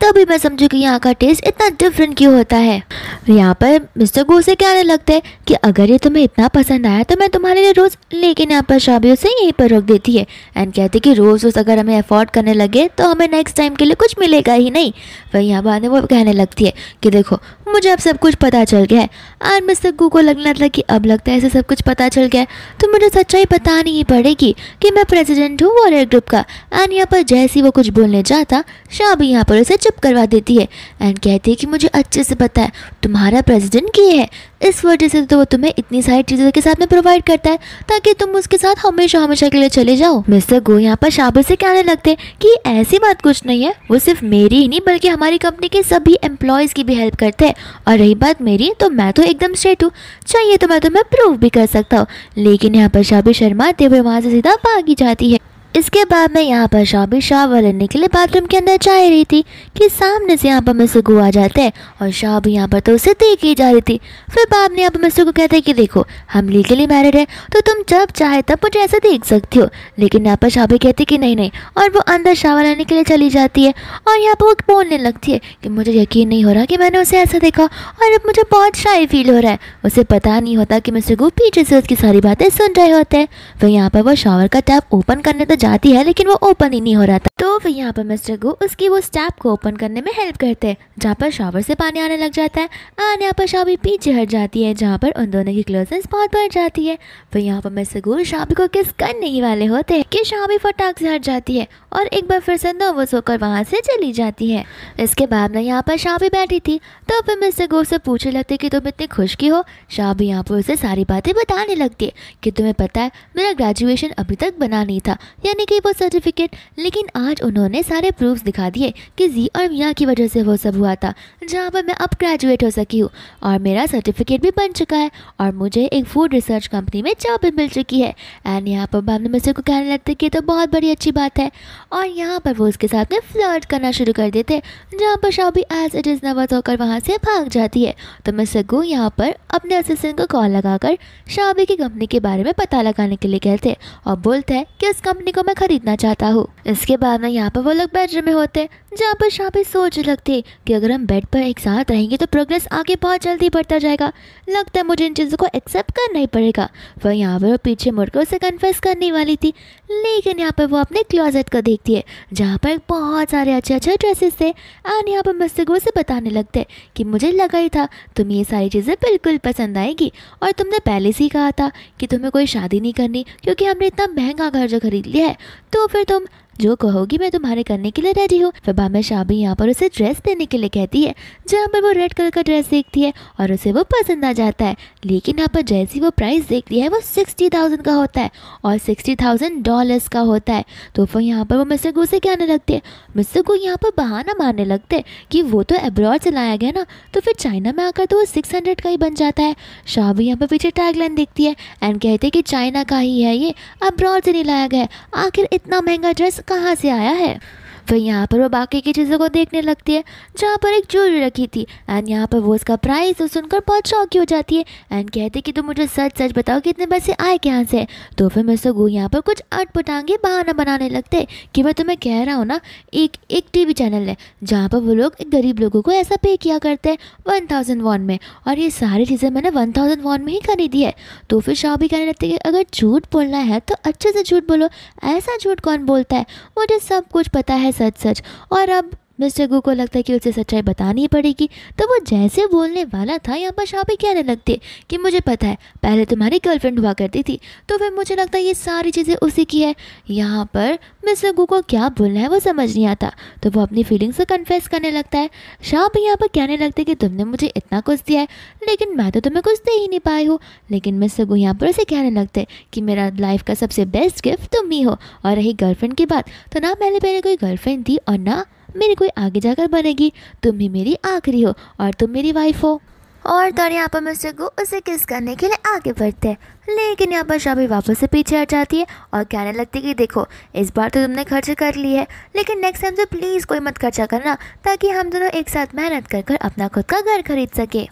तभी मैं समझू कि यहाँ का टेस्ट इतना डिफरेंट क्यों होता है। यहाँ पर मिस्टर गू से कहने लगते हैं कि अगर ये तुम्हें इतना पसंद आया तो मैं तुम्हारे लिए रोज़, लेकिन यहाँ पर शाबी उसे यहीं पर रोक देती है एंड कहती कि रोज़ रोज़ अगर हमें अफोर्ड करने लगे तो हमें नेक्स्ट टाइम के लिए कुछ मिलेगा ही नहीं। वही यहाँ बाद में वो कहने लगती है कि देखो मुझे अब सब कुछ पता चल गया है। और मिस्टर गू को लगने लगा कि अब लगता है ऐसे सब कुछ पता चल गया है तो मुझे सच्चाई बतानी ही पड़ेगी कि मैं प्रेसिडेंट हूँ वॉरियर ग्रुप का। एंड यहाँ पर जैसे ही वो कुछ बोलने जाता, शाबी यहाँ पर उसे चुप करवा देती है एंड कहती है कि मुझे अच्छे से पता है तुम्हारा प्रेसिडेंट ये है, इस वजह से तो वो तुम्हें इतनी सारी चीज़ों के साथ में प्रोवाइड करता है ताकि तुम उसके साथ हमेशा हमेशा के लिए चले जाओ। मिस्टर गो यहाँ पर शाबी से कहने लगते कि ऐसी बात कुछ नहीं है, वो सिर्फ मेरी ही नहीं बल्कि हमारी कंपनी के सभी एम्प्लॉयज़ की भी हेल्प करते हैं। और रही बात मेरी, तो मैं तो एकदम स्ट्रेट हूँ, चाहिए तो मैं तुम्हें प्रूव भी कर सकता हूँ। लेकिन यहाँ पर शाबी शर्माते हुए वहाँ से सीधा भागी जाती है। इसके बाद मैं यहाँ पर शाबी शावर लेने के लिए बाथरूम के अंदर जा रही थी कि सामने से यहाँ पर मिस्टर गू आ जाते हैं और शाबी यहाँ पर तो उसे देख ही जा रही थी। फिर बाद में यहाँ पर मिस्टर को कहते हैं कि देखो हम लीगली मैरिड है तो तुम जब चाहे तब मुझे ऐसा देख सकती हो। लेकिन यहाँ पर शाबी कहती कि नहीं नहीं, और वो अंदर शावर लेने के लिए चली जाती है। और यहाँ पर वो बोलने लगती है कि मुझे यकीन नहीं हो रहा कि मैंने उसे ऐसा देखा और अब मुझे बहुत शाय फील हो रहा है। उसे पता नहीं होता कि मिस्टर गू पीछे से उसकी सारी बातें सुन रहे होते हैं। फिर यहाँ पर वो शावर का टैप ओपन करने तो जाती है लेकिन वो ओपन ही नहीं हो रहा था। तो फिर यहाँ पर मिस्टर गू उसकी वो टैप को ओपन करने में हेल्प करते हैं जहाँ पर शावर से पानी आने लग जाता है। और यहाँ पर शाबी पीछे हट जाती है जहाँ पर उन दोनों की क्लोजनेस बहुत बढ़ जाती है। फिर यहाँ पर मिस्टर गू शाबी को किस करने ही वाले होते हैं कि शाबी फटाक से हट जाती है और एक बार फिर से नर्वस होकर वहाँ से चली जाती है। इसके बाद में यहाँ पर शाबी बैठी थी तो फिर मिस्टर गू से पूछने लगते कि तुम इतनी खुश क्यों हो। शाबी यहाँ पर उसे सारी बातें बताने लगती है कि तुम्हें पता है मेरा ग्रेजुएशन अभी तक बना नहीं था, यानी कि वो सर्टिफिकेट, लेकिन आज उन्होंने सारे प्रूफ्स दिखा दिए कि जी और मियाँ की वजह से वो सब हुआ था, जहाँ पर मैं अब ग्रेजुएट हो सकी हूँ और मेरा सर्टिफिकेट भी बन चुका है और मुझे एक फूड रिसर्च कंपनी में जॉब भी मिल चुकी है। एंड यहाँ पर बाद में मिस्टर को कहने लगते कि तो बहुत बड़ी अच्छी बात है और यहाँ पर वो उसके साथ में फ्लर्ट करना शुरू कर देते, जहाँ पर शाबी एज इट इज़ नर्वस होकर वहाँ से भाग जाती है। तो मिस्टर गू यहाँ पर अपने असिस्टेंट को कॉल लगाकर शाबी की कंपनी के बारे में पता लगाने के लिए कहते और बोलते हैं कि उस कंपनी को मैं खरीदना चाहता हूँ। इसके बाद में यहाँ पर वो लोग बेडरूम में होते हैं जहाँ पर शाबी सोच लगती कि अगर हम बेड पर एक साथ रहेंगे तो प्रोग्रेस आगे बहुत जल्दी बढ़ता जाएगा, लगता है मुझे इन चीज़ों को एक्सेप्ट करना ही पड़ेगा। वह यहाँ पर वो पीछे मुड़कर उसे कन्फेस करने वाली थी, लेकिन यहाँ पर वो अपने क्लोजेट को देखती है जहाँ पर बहुत सारे अच्छे अच्छे ड्रेसेस थे। एंड यहाँ पर मिस्टर गो से बताने लगते कि मुझे लगा ही था तुम्हें ये सारी चीज़ें बिल्कुल पसंद आएगी और तुमने पहले से ही कहा था कि तुम्हें कोई शादी नहीं करनी क्योंकि हमने इतना महंगा घर जो खरीद लिया है, तो फिर तुम जो कहोगी मैं तुम्हारे करने के लिए रेडी हूँ। फिर बाद में शाबी यहाँ पर उसे ड्रेस देने के लिए कहती है जहाँ पर वो रेड कलर का ड्रेस देखती है और उसे वो पसंद आ जाता है। लेकिन यहाँ पर जैसी वो प्राइस देखती है वो 60,000 का होता है और $60,000 का होता है। तो फिर यहाँ पर वो मिस्टर गू से कहने लगते हैं, मिस्टर गू यहाँ पर बहाना मारने लगते हैं कि वो तो अब्रॉड से लाया गया ना, तो फिर चाइना में आकर तो वो 600 का ही बन जाता है। शाबी यहाँ पर पीछे टैगलाइन देखती है एंड कहते हैं कि चाइना का ही है ये, अब्रॉड से नहीं लाया गया, आखिर इतना महंगा ड्रेस कहाँ से आया है। फिर यहाँ पर वो बाकी की चीज़ों को देखने लगती है जहाँ पर एक ज्वेलरी रखी थी एंड यहाँ पर वो उसका प्राइस तो सुनकर बहुत शौकी हो जाती है एंड कहती कि तुम मुझे सच सच बताओ कि इतने पैसे आए कहाँ से। तो फिर मिस्टर गू यहाँ पर कुछ अटपटांगे बहाना बनाने लगते कि मैं तुम्हें कह रहा हूँ ना, एक टीवी चैनल है जहाँ पर वो लोग गरीब लोगों को ऐसा पे किया करते हैं 1000 वॉन में, और ये सारी चीज़ें मैंने 1000 वॉन में ही खरीदी है। तो फिर शाबी कहने लगती है कि अगर झूठ बोलना है तो अच्छे से झूठ बोलो, ऐसा झूठ कौन बोलता है, मुझे सब कुछ पता है सच सच। और अब मिस्टर गू को लगता है कि उसे सच्चाई बतानी ही पड़ेगी। तो वो जैसे बोलने वाला था यहाँ पर शाबी कहने लगती है कि मुझे पता है पहले तुम्हारी गर्लफ्रेंड हुआ करती थी, तो फिर मुझे लगता है ये सारी चीज़ें उसी की है। यहाँ पर मिस्टर गू को क्या बोलना है वो समझ नहीं आता, तो वो अपनी फीलिंग्स को कन्फेस करने लगता है। शाबी यहाँ पर कहने लगती है कि तुमने मुझे इतना कुछ दिया है लेकिन मैं तो तुम्हें कुछ दे ही नहीं पाई हूँ। लेकिन मिस्टर गू यहाँ पर उसे कहने लगते हैं कि मेरा लाइफ का सबसे बेस्ट गिफ्ट तुम ही हो। और रही गर्लफ्रेंड की बात, तो ना पहले कोई गर्लफ्रेंड थी और ना मेरी कोई आगे जाकर बनेगी, तुम ही मेरी आखिरी हो और तुम मेरी वाइफ हो। और तो यहाँ पर मिस्टर गू उसे किस करने के लिए आगे बढ़ते हैं, लेकिन यहाँ पर शाबी वापस से पीछे हट जाती है और कहने लगती है कि देखो इस बार तो तुमने खर्च कर ली है, लेकिन नेक्स्ट टाइम से प्लीज़ कोई मत खर्चा करना ताकि हम दोनों एक साथ मेहनत कर अपना खुद का घर खरीद सके।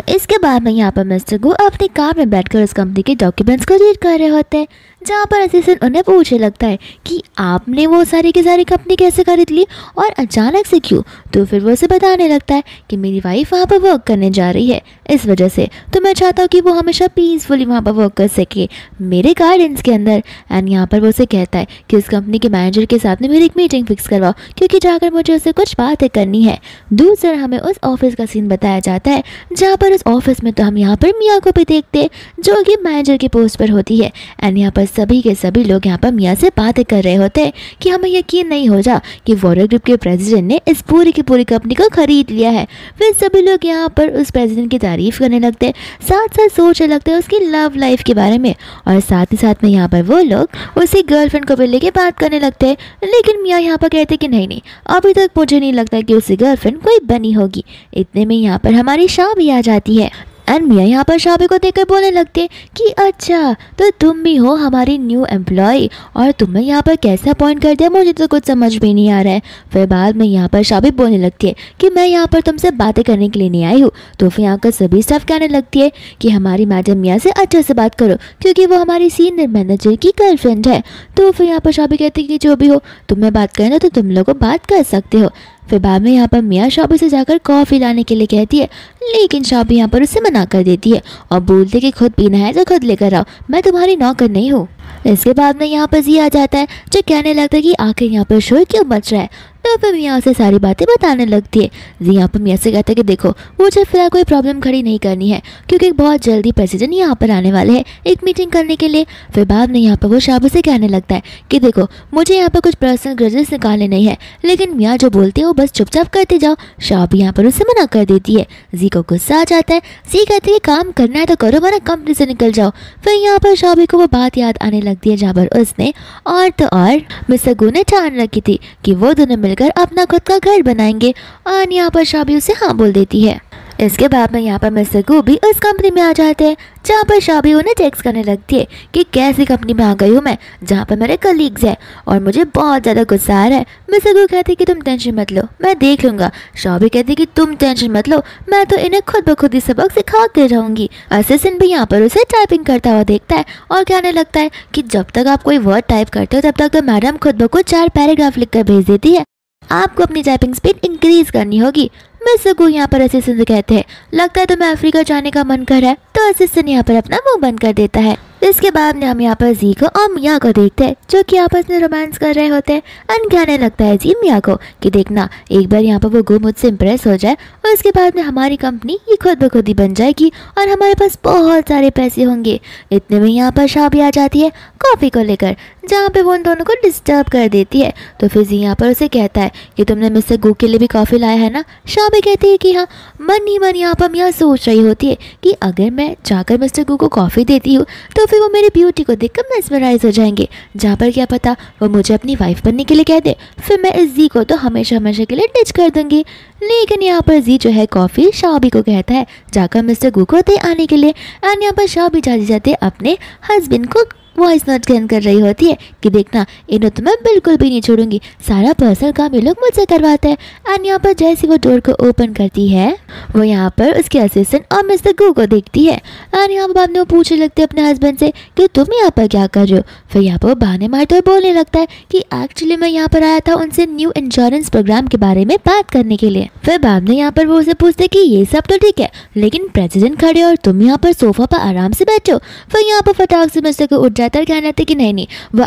इसके बाद में यहाँ पर मिस्टर गो अपनी कार में बैठकर उस कंपनी के डॉक्यूमेंट्स को रीड कर रहे होते हैं, जहाँ पर असिस्टेंट उन्हें पूछने लगता है कि आपने वो सारी की सारी कंपनी कैसे खरीद ली और अचानक से क्यों। तो फिर वो उसे बताने लगता है कि मेरी वाइफ वहाँ पर वर्क करने जा रही है, इस वजह से तो मैं चाहता हूँ कि वो हमेशा पीसफुली वहाँ पर वर्क कर सके मेरे गाइडेंस के अंदर। एंड यहाँ पर वो उसे कहता है कि उस कंपनी के मैनेजर के साथ में मेरी एक मीटिंग फिक्स करवाओ, क्योंकि जाकर मुझे उससे कुछ बातें करनी है। दूसरा हमें उस ऑफिस का सीन बताया जाता है, जहाँ पर उस ऑफिस में तो हम यहाँ पर मिया को भी देखते हैं, जो कि मैनेजर की पोस्ट पर होती है। एंड यहाँ पर सभी के सभी लोग यहाँ पर मिया से बातें कर रहे होते हैं कि हमें यकीन नहीं हो जा कि वॉरियर ग्रुप के प्रेसिडेंट ने इस पूरी की पूरी कंपनी को खरीद लिया है। फिर सभी लोग यहाँ पर उस प्रेसिडेंट की तारीफ करने लगते हैं, साथ साथ सोचने लगते हैं उसकी लव लाइफ के बारे में, और साथ ही साथ में यहाँ पर वो लोग उसी गर्लफ्रेंड को भी लेके बात करने लगते हैं। लेकिन मिया यहाँ पर कहते कि नहीं, अभी तक मुझे नहीं लगता कि उसकी गर्लफ्रेंड कोई बनी होगी। इतने में यहाँ पर हमारी शाह भी आ जाती है। एंड मिया यहाँ पर शाबी को देखकर बोलने लगते हैं कि अच्छा तो तुम भी हो हमारी न्यू एम्प्लॉय, और तुम्हें यहाँ पर कैसे अपॉइंट कर दिया मुझे तो कुछ समझ भी नहीं आ रहा है। फिर बाद में यहाँ पर शाबी बोलने लगती है कि मैं यहाँ पर तुमसे बातें करने के लिए नहीं आई हूँ। तो फिर यहाँ का सभी स्टाफ कहने लगती है कि हमारी मैडम मिया से अच्छे से बात करो, क्योंकि वो हमारी सीनियर मैनेजर की गर्लफ्रेंड है। तो फिर यहाँ पर शाबी कहती है कि जो भी हो तुम्हें बात करना तो तुम लोग बात कर सकते हो। फिर बाद में यहाँ पर मिया शाबी से जाकर कॉफ़ी लाने के लिए कहती है, लेकिन शाबी यहाँ पर उससे मना कर देती है और बोलती है कि खुद पीना है तो खुद लेकर आओ, मैं तुम्हारी नौकर नहीं हूँ। इसके बाद में यहाँ पर जी आ जाता है, जो कहने लगता है कि आखिर यहाँ पर शोर क्यों मच रहा है। तो फिर मियाँ से सारी बातें बताने लगती है। जी यहाँ पर मियाँ से कहता है कि देखो मुझे फिलहाल कोई प्रॉब्लम खड़ी नहीं करनी है, क्योंकि बहुत जल्दी प्रेसिडेंट यहाँ पर आने वाले हैं एक मीटिंग करने के लिए। फिर बाद में यहाँ पर वो शाबी से कहने लगता है कि देखो मुझे यहाँ पर कुछ पर्सनल ग्रजेस निकालने नहीं है, लेकिन मियाँ जो बोलती है वो बस चुपचाप करते जाओ। शाबी यहाँ पर उससे मना कर देती है। जी को गुस्सा आ जाता है। जी कहती है काम करना है तो करो, वरना कंपनी से निकल जाओ। फिर यहाँ पर शाबी को वो बात याद आने लगती है जहाँ पर उसने और तो और मिस्टर गू ने ठान रखी थी कि वो दोनों मिलकर अपना खुद का घर बनाएंगे, और यहाँ पर शाबी उसे हाँ बोल देती है। इसके बाद में यहाँ पर मिस्टर गू भी उस कंपनी में आ जाते हैं, जहाँ पर शाबी उन्हें टेक्स्ट करने लगती है कि कैसी कंपनी में आ गई हूँ मैं, जहाँ पर मेरे कलीग्स हैं और मुझे बहुत ज़्यादा गुस्सा आ रहा है। मिस्टर गू कहते हैं कि तुम टेंशन मत लो, मैं देख लूँगा। शाबी कहती है कि तुम टेंशन मत लो, मैं तो इन्हें खुद ब खुद ही सबक सिखा के रहूँगी। असिस्टेंट भी यहाँ पर उसे टाइपिंग करता हुआ देखता है और कहने लगता है कि जब तक आप कोई वर्ड टाइप करते हो तब तक तो मैडम खुद ब खुद 4 पैराग्राफ लिख कर भेज देती है, आपको अपनी टाइपिंग स्पीड इंक्रीज करनी होगी। मिस्टर गू यहाँ पर असिस्टेंट से कहते हैं लगता है तुम्हें अफ्रीका जाने का मन कर रहा है। तो असिस्टेंट यहाँ पर अपना मुंह बंद कर देता है। इसके बाद में हम यहाँ पर जी को और मिया को देखते हैं, जो कि आपस में रोमांस कर रहे होते हैं। एंड कहने लगता है जी मिया को कि देखना एक बार यहाँ पर वो गो मुझसे इम्प्रेस हो जाए और उसके बाद में हमारी कंपनी ये खुद ब खुद ही बन जाएगी और हमारे पास बहुत सारे पैसे होंगे। इतने में यहाँ पर शाबी आ जाती है कॉफ़ी को लेकर, जहाँ पे वो उन दोनों को डिस्टर्ब कर देती है। तो फिर जी यहाँ पर उसे कहता है कि तुमने मिस्टर गू के लिए भी कॉफ़ी लाया है ना। शाबी कहती है कि हाँ। मन ही मन यहाँ पर मियाँ सोच रही होती है कि अगर मैं जाकर मिस्टर गू को कॉफ़ी देती हूँ तो फिर वो मेरी ब्यूटी को देखकर मेस्मराइज हो जाएंगे, जहाँ पर क्या पता वो मुझे अपनी वाइफ बनने के लिए कह दे, फिर मैं इस जी को तो हमेशा हमेशा के लिए डिच कर दूंगी। लेकिन यहाँ पर जी जो है कॉफ़ी शाबी को कहता है जाकर मिस्टर गू को दे आने के लिए। एंड यहाँ पर शाबी जाते जाते अपने हस्बैंड को वॉइस नोट सेंड कर रही होती है कि देखना इन्हें तो मैं बिल्कुल भी नहीं छोड़ूंगी, सारा पर्सनल काम ये लोग मुझसे करवाते हैं। एंड यहाँ पर जैसे वो डोर को ओपन करती है वो यहाँ पर उसके असिस्टेंट और मिस्टर गू को देखती है। एंड यहाँ पर बाद में वो पूछने लगते हैं अपने हस्बैंड से कि तुम यहाँ पर क्या कर रहे हो। फिर यहाँ पर वो बहाने मारते हुए बोलने लगता है कि एक्चुअली मैं यहाँ पर आया था उनसे न्यू इंश्योरेंस प्रोग्राम के बारे में बात करने के लिए। फिर बाद में यहाँ पर वो उसे पूछते कि ये सब तो ठीक है, लेकिन प्रेसिडेंट खड़े और तुम यहाँ पर सोफा पर आराम से बैठो। फिर यहाँ पर फटाक से मिस्टर को उठ जाता है, कहना था कि नहीं वो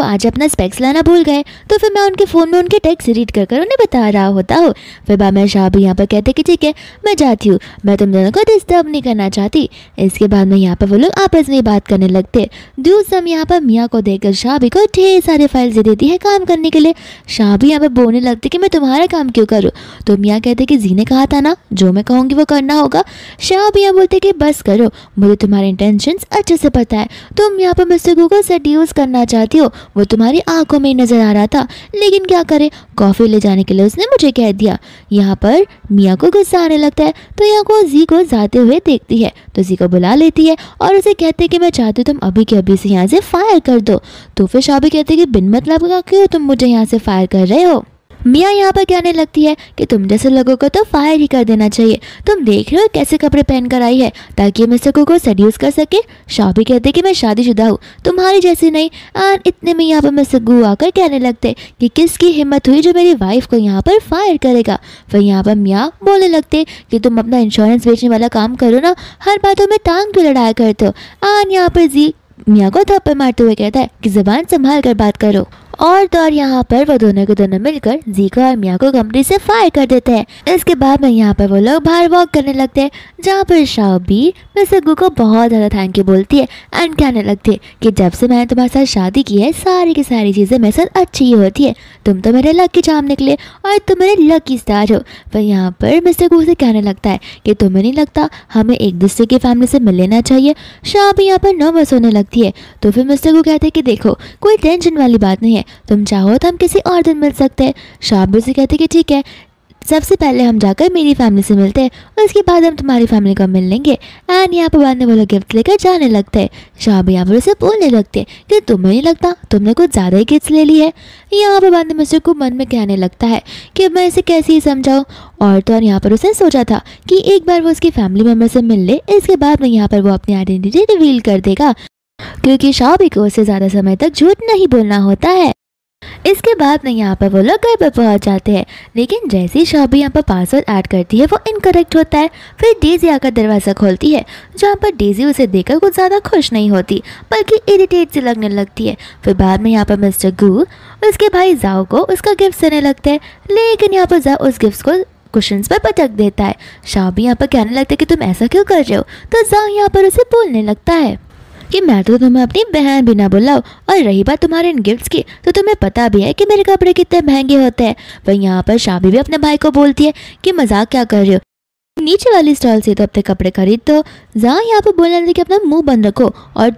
आज अपना स्पेक्स लाना भूल गए। तो फिर मैं उनके फ़ोन में उनके टेक्स्ट रीड कर उन्हें बता रहा होता हूँ। फिर बाद में शाह भी यहाँ पर कहते कि ठीक है मैं जाती हूँ, मैं तुम दोनों को डिस्टर्ब नहीं करना चाहती। इसके बाद में यहाँ पर वो लोग आपस में बात करने लगते। दूसरा यहाँ पर मियाँ को देखकर शाह भी को ढेर सारे फाइल्स दे देती है काम करने के लिए। शाह भी यहाँ पर बोलने लगते कि मैं तुम्हारा काम क्यों करूँ। तो मियाँ कहते कि जी ने कहा था ना जो मैं कहूँगी वो करना होगा। शाह भी यहाँ बोलते कि बस करो, मुझे तुम्हारे इंटेंशंस अच्छे से पता है। तुम यहाँ पर मिस्टर गू को सेड्यूस करना चाहती हो, वो तुम्हारी आंखों में नजर आ रहा था, लेकिन क्या करे कॉफ़ी ले जाने के लिए उसने मुझे कह दिया। यहाँ पर मियाँ को गुस्सा आने लगता है। तो यहाँ को जी को जाते हुए देखती है तो जी को बुला लेती है और उसे कहते हैं कि मैं चाहती हूँ तुम अभी के अभी से यहाँ से फायर कर दो। तो फिर शाबी कहते हैं कि बिन मतलब का क्यों तुम मुझे यहाँ से फायर कर रहे हो। मिया यहाँ पर कहने लगती है कि तुम जैसे लोगों को तो फायर ही कर देना चाहिए। तुम देख रहे हो कैसे कपड़े पहन कर आई है ताकि मिस्टर कू को सेड्यूस कर सके। शाबी कहते कि मैं शादीशुदा हूँ, तुम्हारी जैसी नहीं। एंड इतने में यहाँ पर मिस्टर गू आकर कहने लगते कि किसकी हिम्मत हुई जो मेरी वाइफ को यहाँ पर फायर करेगा। फिर यहाँ पर मिया बोलने लगते कि तुम अपना इंश्योरेंस बेचने वाला काम करो ना, हर बातों में टांग क्यों लड़ाया करते हो। एंड यहाँ पर जी मिया को थप्पड़ मारते हुए कहता है कि ज़बान संभाल कर बात करो। और तो और यहाँ पर वो दोनों के दोनों मिलकर जीको और मिया को कंपनी से फायर कर देते हैं। इसके बाद में यहाँ पर वो लोग बाहर वॉक करने लगते हैं, जहाँ पर शाबी मिस्टर गू को बहुत ज़्यादा थैंक यू बोलती है एंड कहने लगती है कि जब से मैंने तुम्हारे साथ शादी की है सारी की सारी चीज़ें मेरे साथ अच्छी ही होती है। तुम तो मेरे लकी चार्म निकले और तुम मेरे लकी स्टार हो। फिर यहाँ पर मिस्टर गू से कहने लगता है कि तुम्हें नहीं लगता हमें एक दूसरे की फैमिली से मिल लेना चाहिए। शाबी यहाँ पर नर्वस होने लगती है। तो फिर मिस्टर गू कहते हैं कि देखो कोई टेंशन वाली बात नहीं है, तुम चाहो तो हम किसी और दिन मिल सकते हैं। शाबी से कहते कि ठीक है, सबसे पहले हम जाकर मेरी फैमिली से मिलते हैं, उसके बाद हम तुम्हारी फैमिली को मिल लेंगे। एंड यहाँ पर बाद में वो लोग गिफ्ट लेकर जाने लगते हैं। शाबी यहाँ पर उसे बोलने लगते हैं कि तुम्हें नहीं लगता तुमने कुछ ज़्यादा ही गिफ्ट ले ली है। यहाँ पर बाद में मिस्टर को मन में कहने लगता है कि मैं इसे कैसे ही समझाऊँ। और तो और यहाँ पर उसने सोचा था कि एक बार वो उसकी फैमिली मेम्बर से मिल ले, इसके बाद में यहाँ पर वो अपनी आइडेंटिटी रिवील कर देगा, क्योंकि शाबी को उससे ज़्यादा समय तक झूठ नहीं बोलना होता है। इसके बाद में यहाँ पर वो लोग घर पर पहुँच जाते हैं, लेकिन जैसे ही शाबी यहाँ पर पासवर्ड ऐड करती है वो इनकरेक्ट होता है। फिर डेजी आकर दरवाज़ा खोलती है, जहाँ पर डेजी उसे देखकर कुछ ज़्यादा खुश नहीं होती बल्कि इरिटेट सी लगने लगती है। फिर बाद में यहाँ पर मिस्टर गू उसके भाई जाओ को उसका गिफ्ट देने लगते हैं, लेकिन यहाँ पर जाओ उस गिफ्ट को कुशन्स पर पटक देता है। शाबी यहाँ पर कहने लगता है कि तुम ऐसा क्यों कर रहे हो। तो जाओ यहाँ पर उसे बोलने लगता है कि मैं तो तुम्हें अपनी बहन भी ना बुलाऊं, और रही बात तुम्हारे इन गिफ्ट्स की तो तुम्हें पता भी है कि मेरे कपड़े कितने महंगे होते हैं। वहीं यहाँ पर शाबी भी अपने भाई को बोलती है कि मजाक क्या कर रहे हो, नीचे वाली स्टॉल से तो अपने कपड़े खरीद दो। जहाँ यहाँ पर बोलने लगे कि अपना मुंह बंद रखो, और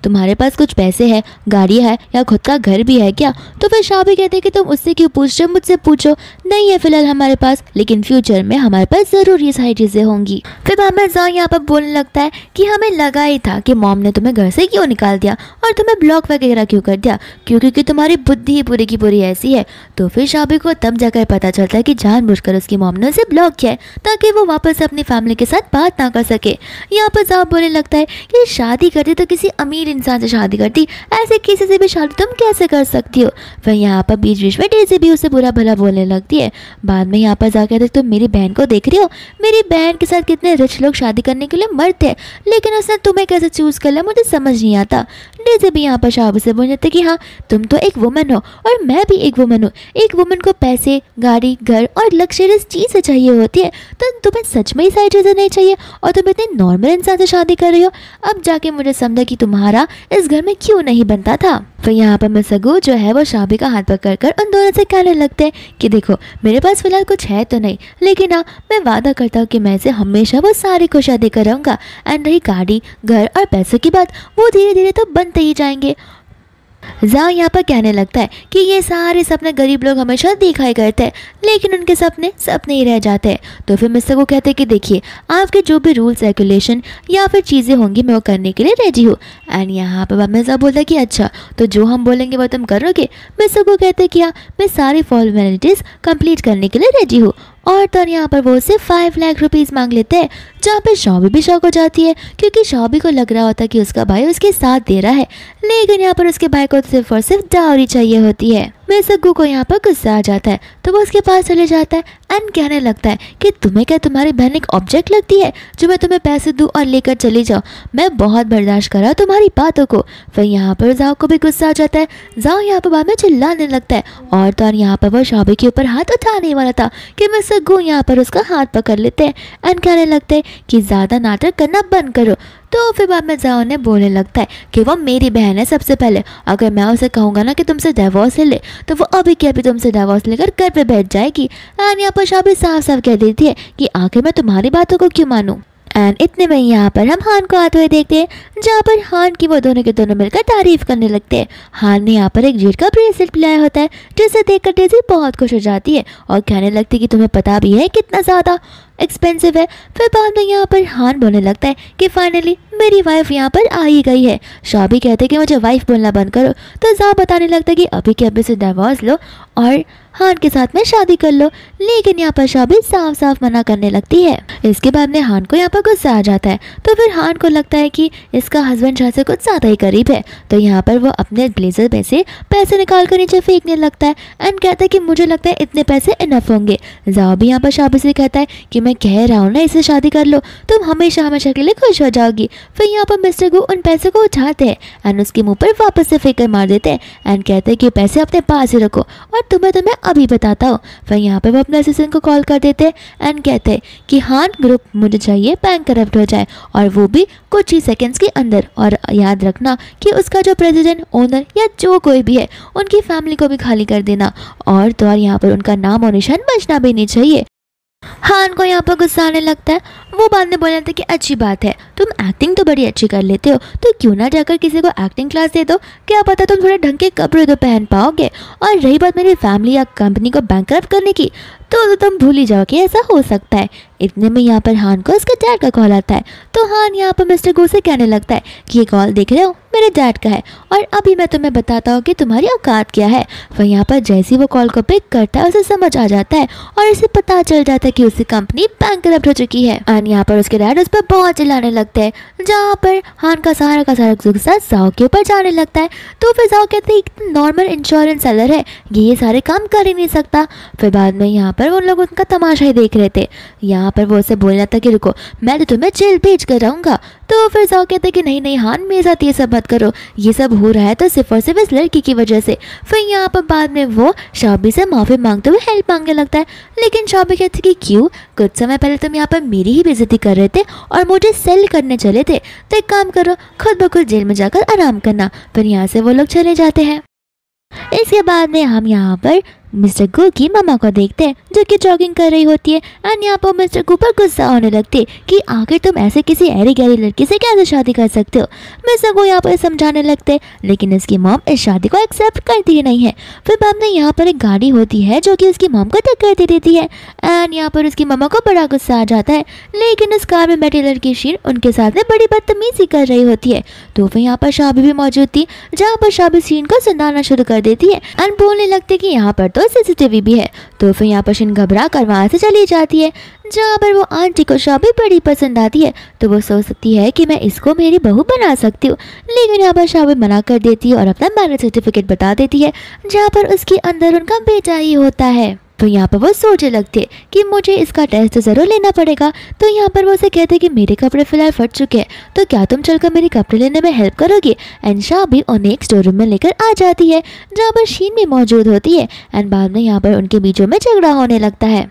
तुम्हारे पास कुछ पैसे है, गाड़ी है या खुद का घर भी है क्या। तो फिर शाबी कहते हैं कि तुम उससे क्यों पूछ रहे हो, मुझसे पूछो। नहीं है फिलहाल हमारे पास, लेकिन फ्यूचर में हमारे पास ज़रूर ये सारी चीज़ें होंगी। फिर हमें जहाँ यहाँ पर बोलने लगता है कि हमें लगा ही था कि मॉम ने तुम्हें घर से क्यों निकाल दिया और तुम्हें ब्लॉक वगैरह क्यों कर दिया, क्योंकि तुम्हारी बुद्धि ही पूरी की पूरी ऐसी है। तो फिर शाबी को तब जाकर पता चलता है कि जानबूझकर उसकी मॉम ने उसे ब्लॉक किया है ताकि वो वापस से अपनी फैमिली के साथ बात ना कर सके। यहाँ पर साहब बोलने लगता है कि शादी करती तो किसी अमीर इंसान से शादी करती, ऐसे किसी से भी शादी तुम कैसे कर सकती हो। फिर यहाँ पर बीच बीच में डेजी भी उसे बुरा भला बोलने लगती है। बाद में यहाँ पर जाकर तुम मेरी बहन को देख रही हो, मेरी बहन के साथ कितने रिच लोग शादी करने के लिए मरते हैं, लेकिन उसने तुम्हें कैसे चूज कर लिया मुझे समझ नहीं आता। डेजी भी यहाँ पर शाबी से बोल जाते कि हाँ तुम तो एक वुमन हो और मैं भी एक वुमन हूँ। एक वुमन को पैसे, गाड़ी, घर और लग्जरियस चीज़ें चाहिए होती है, तो तुम्हें सच में ही सारी चीज़ें नहीं चाहिए और तुम इतने नॉर्मल इंसान से शादी कर रही हो। अब जाके मुझे समझा कि तुम्हारा इस घर में क्यों नहीं बनता था। फिर यहाँ पर मिस्टर गू जो है वो शाबी का हाथ पकड़ कर उन दोनों से कहने लगते हैं कि देखो मेरे पास फिलहाल कुछ है तो नहीं, लेकिन हाँ मैं वादा करता हूँ कि मैं इसे हमेशा वो सारी खुशियाँ देकर रहूँगा। एंड रही गाड़ी, घर और पैसों की बात, वो धीरे धीरे तो बनते ही जाएंगे। जहाँ यहाँ पर कहने लगता है कि ये सारे सपने गरीब लोग हमेशा दिखाई करते हैं, लेकिन उनके सपने सपने ही रह जाते हैं। तो फिर मिस्टर को कहते हैं कि देखिए आपके जो भी रूल्स रेगुलेशन या फिर चीज़ें होंगी मैं वो करने के लिए रेडी हूँ। एंड यहाँ पर मिस्टर बोलता है कि अच्छा तो जो हम बोलेंगे वो तुम करोगे। मिस्टर को कहते हैं कि हाँ मैं सारी फॉर्मेलिटीज़ कंप्लीट करने के लिए रेडी हूँ। और तो यहाँ पर वो उसे 5 लाख रुपीज़ मांग लेते हैं, जहाँ पर शाबी भी शौक हो जाती है क्योंकि शाबी को लग रहा होता है कि उसका भाई उसके साथ दे रहा है, लेकिन यहाँ पर उसके भाई को सिर्फ और सिर्फ डाउरी चाहिए होती है। मिस्टर गू को यहाँ पर गुस्सा आ जाता है तो वो उसके पास चले जाता है एंड कहने लगता है कि तुम्हें क्या तुम्हारी बहन एक ऑब्जेक्ट लगती है जो मैं तुम्हें पैसे दूँ और लेकर चली जाऊँ। मैं बहुत बर्दाश्त करा तुम्हारी बातों को। फिर यहाँ पर जाओ को भी गुस्सा आ जाता है। जाओ यहाँ पर बाद में चिल्लाने लगता है और तो यहाँ पर वो शाबी के ऊपर हाथ उठाने वाला था कि मिस्टर गू यहाँ पर उसका हाथ पकड़ लेते हैं एंड कहने लगते हैं कि ज़्यादा नाटक करना बंद करो। तो फिर बाद में जाओ ने बोलने लगता है कि वो मेरी बहन है, सबसे पहले अगर मैं उसे कहूँगा ना कि तुमसे डिवोर्स ले ले तो वो अभी के अभी तुमसे डिवोर्स लेकर घर पे बैठ जाएगी। एंड यहाँ पर शाबी साफ साफ कह देती है कि आखिर मैं तुम्हारी बातों को क्यों मानूं। एंड इतने में यहाँ पर हम हान को आते हुए देखते हैं, जहाँ पर हान की वो दोनों के दोनों मिलकर तारीफ करने लगते हैं। हान ने यहाँ पर एक जेड का ब्रेसलेट लाया होता है, जिसे देखकर डेजी बहुत खुश हो जाती है और कहने लगती है कि तुम्हें पता भी है कितना ज़्यादा। एक्सपेंसिव है। फिर बाद में यहाँ पर हान बोलने लगता है कि फाइनली मेरी वाइफ यहाँ पर आ ही गई है। शाबी कहते हैं कि मुझे वाइफ बोलना बंद करो, तो ज़ा बताने लगता है कि अभी के अभी से डिवोर्स लो और हान के साथ में शादी कर लो। लेकिन यहाँ पर शाबी साफ साफ मना करने लगती है। इसके बाद में हान को यहाँ पर गुस्सा आ जाता है, तो फिर हान को लगता है कि इसका हस्बैंड शायद से कुछ ज़्यादा ही करीब है, तो यहाँ पर वो अपने ब्लेजर में से पैसे निकाल कर नीचे फेंकने लगता है एंड कहता है कि मुझे लगता है इतने पैसे इनफ होंगे। जाओ भी यहाँ पर शाबी से कहता है कि मैं कह रहा हूँ ना इसे शादी कर लो, तुम हमेशा हमेशा के लिए खुश हो जाओगी। फिर यहाँ पर मिस्टर गू उन पैसों को उठाते हैं एंड उसके मुंह पर वापस से फेंक कर मार देते हैं एंड कहते हैं कि पैसे अपने पास ही रखो और तुम्हें अभी बताता हूँ। फिर यहाँ पे वो अपने असिस्टेंट को कॉल कर देते हैं एंड कहते हैं कि हान ग्रुप मुझे चाहिए बैंक करप्ट हो जाए और वो भी कुछ ही सेकंड्स के अंदर। और याद रखना कि उसका जो प्रेसिडेंट, ओनर या जो कोई भी है उनकी फैमिली को भी खाली कर देना और तो और यहाँ पर उनका नाम और निशान बचना भी नहीं चाहिए। हान को यहाँ पर गुस्सा आने लगता है। वो बाद में बोलने लगता है कि अच्छी बात है, तुम एक्टिंग तो बड़ी अच्छी कर लेते हो, तो क्यों ना जाकर किसी को एक्टिंग क्लास दे दो, क्या पता तुम थोड़े ढंग के कपड़े तो पहन पाओगे। और रही बात मेरी फैमिली या कंपनी को बैंकरप्ट करने की, तो तुम भूल ही जाओ कि ऐसा हो सकता है। इतने में यहाँ पर हान को उसके डैड का कॉल आता है, तो हान यहाँ पर मिस्टर गू से कहने लगता है कि ये कॉल देख रहे हो मेरे डैड का है और अभी मैं तुम्हें बताता हूँ कि तुम्हारी औकात क्या है। फिर यहाँ पर जैसे वो कॉल को पिक करता है उसे समझ आ जाता है और इसे पता चल जाता है कि उसकी कंपनी बैंकरप्ट हो चुकी है। और यहाँ पर उसके डैड उस पर बहुत चिल्लाने लगते हैं, जहाँ पर हान का सारा गुस्सा जाओ के ऊपर जाने लगता है। तो फिर जाओ कहते हैं नॉर्मल इंश्योरेंस सेलर है, ये सारे काम कर ही नहीं सकता। फिर बाद में यहाँ पर वो लोग उनका तमाशा ही देख रहे थे। यहाँ पर वो उसे बोलना था कि रुको मैं तो तुम्हें जेल भेज कर रहूँगा। तो फिर जाओ कहते हैं कि नहीं नहीं हान मेरे साथ ये सब मत करो, ये सब हो रहा है तो सिर्फ और सिर्फ इस लड़की की वजह से। फिर यहाँ पर बाद में वो शाबी से माफ़ी मांगते हुए हेल्प मांगने लगता है, लेकिन शाबी कहती कि क्यों, कुछ समय पहले तुम यहाँ पर मेरी ही बेइज्जती कर रहे थे और मुझे सेल करने चले थे, तो एक काम करो खुद ब खुद जेल में जाकर आराम करना। फिर यहाँ से वो लोग चले जाते हैं। इसके बाद में हम यहाँ पर मिस्टर गू की मम्मा को देखते हैं जो कि जॉगिंग कर रही होती है एंड यहाँ पर मिस्टर गू पर गुस्सा होने लगती है कि आखिर तुम ऐसे किसी ऐरी गहरी लड़की से कैसे शादी कर सकते हो। मिस्टर गू यहाँ पर समझाने लगते हैं, लेकिन उसकी मॉम इस शादी को एक्सेप्ट करती ही नहीं है। फिर बाद में यहाँ पर एक गाड़ी होती है जो कि उसकी मॉम को टक्कर दे देती है एंड यहाँ पर उसकी मम्मा को बड़ा गुस्सा आ जाता है, लेकिन उस कार में बैठी लड़की शीन उनके साथ में बड़ी बदतमीजी कर रही होती है। तो फिर यहाँ पर शाबी भी मौजूद थी, जहाँ पर शाबी शीन को सुनाना शुरू कर देती है एंड बोलने लगती है कि यहाँ पर तो सीसीटीवी भी है। तो फिर यहाँ पर शीन घबरा कर वहाँ से चली जाती है, जहाँ पर वो आंटी को शाबी बड़ी पसंद आती है। तो वो सोच सकती है कि मैं इसको मेरी बहू बना सकती हूँ, लेकिन यहाँ पर शाबी मना कर देती है और अपना मैरिज सर्टिफिकेट बता देती है, जहाँ पर उसके अंदर उनका बेटा ही होता है। तो यहाँ पर वो सोचने लगती है कि मुझे इसका टेस्ट तो ज़रूर लेना पड़ेगा। तो यहाँ पर वो उसे कहते हैं कि मेरे कपड़े फिलहाल फट चुके हैं, तो क्या तुम चलकर मेरे कपड़े लेने में हेल्प करोगी। एंड शाबी उन्हें एक स्टोर रूम में लेकर आ जाती है, जहाँ पर शीन भी मौजूद होती है एंड बाद में यहाँ पर उनके बीचों में झगड़ा होने लगता है।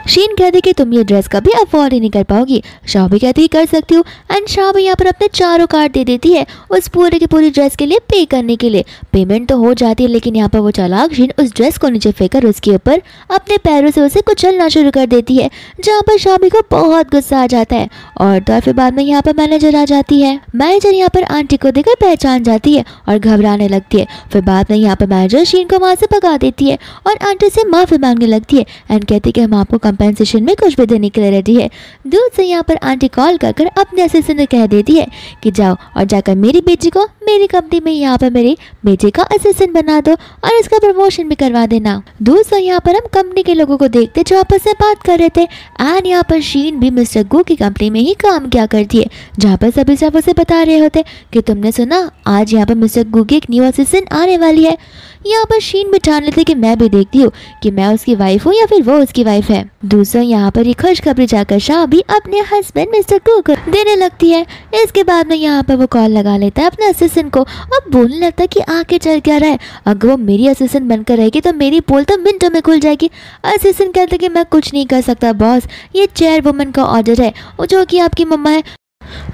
शीन कहती कि तुम ये ड्रेस कभी अफोर्ड ही नहीं कर पाओगी। शाबी कहती कर सकती हूँ एंड शाबी यहाँ पर अपने चारों कार्ड दे देती है उस पूरे की पूरी ड्रेस के लिए पे करने के लिए। पेमेंट तो हो जाती है, लेकिन यहाँ पर वो चालाक शीन उस ड्रेस को नीचे फेंककर उसके ऊपर अपने पैरों से उसे कुचलना शुरू कर देती है, जहाँ पर शाबी को बहुत गुस्सा आ जाता है। और तो फिर बाद में यहाँ पर मैनेजर आ जाती है। मैनेजर यहाँ पर आंटी को देखकर पहचान जाती है और घबराने लगती है। फिर बाद में यहाँ पर मैनेजर शीन को वहाँ से भगा देती है और आंटी से माफ़ी मांगने लगती है एंड कहती है कि हम आपको कंपेंसेशन में कुछ भी देने के लिए रेडी है। दूर से यहाँ पर आंटी कॉल कर अपने असिस्टेंट से कह देती है कि जाओ और जाकर मेरी बेटी को मेरी कंपनी में यहाँ पर मेरे बेटे का असिस्टेंट बना दो और इसका प्रमोशन भी करवा देना। दूसरा यहाँ पर हम कंपनी के लोगों को देखते जो आपस में बात कर रहे थे एंड यहाँ पर शीन भी मिस्टर गू की कंपनी में ही काम किया करती है, जहाँ पर सभी स्टाफ उसे बता रहे होते कि तुमने सुना आज यहाँ पर मिस्टर गू की एक न्यू असिस्टेंट आने वाली है। यहाँ पर शीन भी ठान लेते कि मैं भी देखती हूँ कि मैं उसकी वाइफ हूँ या फिर वो उसकी वाइफ है। दूसरा यहाँ पर ये खुशखबरी जाकर शाबी अपने हस्बैंड मिस्टर गू को देने लगती है। इसके बाद में यहाँ पर वो कॉल लगा लेता है अपने असिस्टेंट को और बोलने लगता है कि आगे चल क्या रहा है, अगर वो मेरी असिस्टेंट बनकर रहेगी तो मेरी पोल तो मिनटों में खुल जाएगी। असिस्टेंट कहते कि मैं कुछ नहीं कर सकता बॉस, ये चेयर वुमन का ऑर्डर है जो कि आपकी मम्मा है,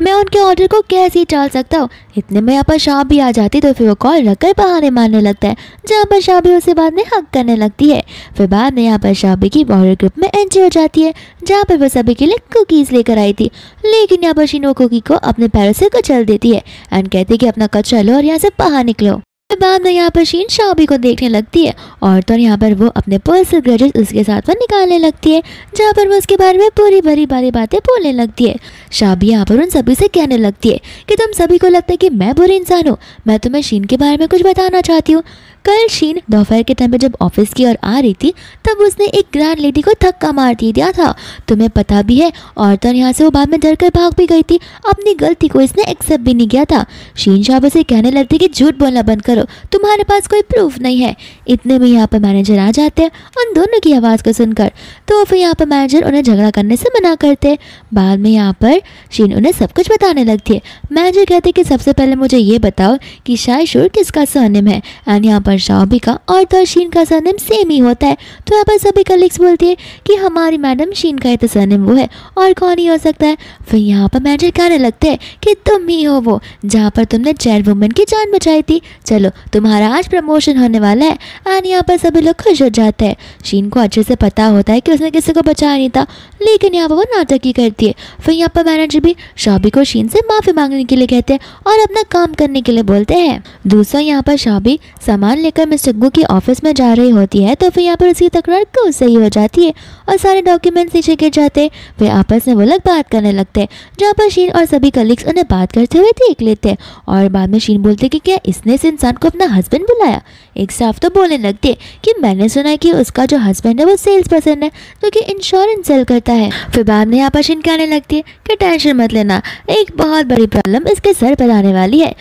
मैं उनके ऑर्डर को कैसे ही टाल सकता हूँ। इतने में यहाँ पर शाब भी आ जाती तो फिर वो कॉल रखकर बहाने मारने लगता है, जहाँ पर शाबी उसे बाद में हक करने लगती है। फिर बाद में यहाँ पर शाबी की बॉर्डर ग्रुप में एंट्री हो जाती है, जहाँ पर वो सभी के लिए कुकीज़ लेकर आई थी, लेकिन यहाँ पर शीन वो कुकी को अपने पैरों से कुचल देती है एंड कहती है कि अपना कचरा लो और यहाँ से बाहर निकलो। फिर बाद में यहाँ पर शीन शाबी को देखने लगती है और तो यहाँ पर वो अपने पर्सनल ग्रजेस उसके साथ में निकालने लगती है, जहाँ पर वो उसके बारे में पूरी भरी बारी बातें बोलने लगती है। शाबी यहाँ पर उन सभी से कहने लगती है कि तुम सभी को लगता है कि मैं बुरी इंसान हूँ, मैं तुम्हें शीन के बारे में कुछ बताना चाहती हूँ। कल शीन दोपहर के टाइम पे जब ऑफिस की ओर आ रही थी तब उसने एक ग्रैंड लेडी को धक्का मार दिया था, तुम्हें पता भी है। और तो यहाँ से वो बाद में डर कर भाग भी गई थी, अपनी गलती को इसने एक्सेप्ट भी नहीं किया था। शीन शाबी से कहने लगती कि झूठ बोलना बंद करो, तुम्हारे पास कोई प्रूफ नहीं है। इतने में यहाँ पर मैनेजर आ जाते हैं उन दोनों की आवाज़ को सुनकर, तो फिर यहाँ पर मैनेजर उन्हें झगड़ा करने से मना करते। बाद में यहाँ पर शीन उन्हें सब कुछ बताने लगती है। मैनेजर कहते कि सबसे पहले मुझे ये बताओ कि शायशुर किसका सरनेम है, एंड यहाँ पर शाबी का और तो शीन का सरनेम सेम ही होता है। तो यहाँ पर सभी कलीग्स बोलती है कि हमारी मैडम शीन का ही तो सरनेम वो है, और कौन ही हो सकता है। फिर यहाँ पर मैनेजर कहने लगते हैं कि तुम ही हो वो जहाँ पर तुमने चेयरवुमन की जान बचाई थी, चलो तुम्हारा आज प्रमोशन होने वाला है। एंड यहाँ पर सभी लोग खुश हो जाते हैं। शीन को अच्छे से पता होता है कि उसने किसी को बचाया नहीं था, लेकिन यहाँ पर वो नाटक ही करती है। फिर यहाँ पर मैनेजर भी शाबी को शीन से माफ़ी मांगने के लिए कहते हैं और अपना काम करने के लिए बोलते हैं। दूसरा यहाँ पर शाबी सामान लेकर मिस्टर गू की ऑफिस में जा रही होती है, तो फिर यहाँ पर उसकी तकरार को सही हो जाती है और सारे डॉक्यूमेंट्स नीचे गिर जाते हैं। फिर आपस में वो लोग बात करने लगते हैं, जहाँ पर शीन और सभी कलीग्स उन्हें बात करते हुए देख लेते हैं। और बाद में शीन बोलते कि क्या इसने इस इंसान को अपना हस्बैंड बुलाया। एक स्टाफ तो बोलने लगते हैं कि मैंने सुना है कि उसका जो हस्बैंड है वो सेल्स पर्सन है जो कि इंश्योरेंस सेल करता है। फिर बाद में यहाँ पर शीन कहने लगती है कि टेंशन मत लेना, एक बहुत बड़ी प्रॉब्लम इसके सर पर आने वाली है।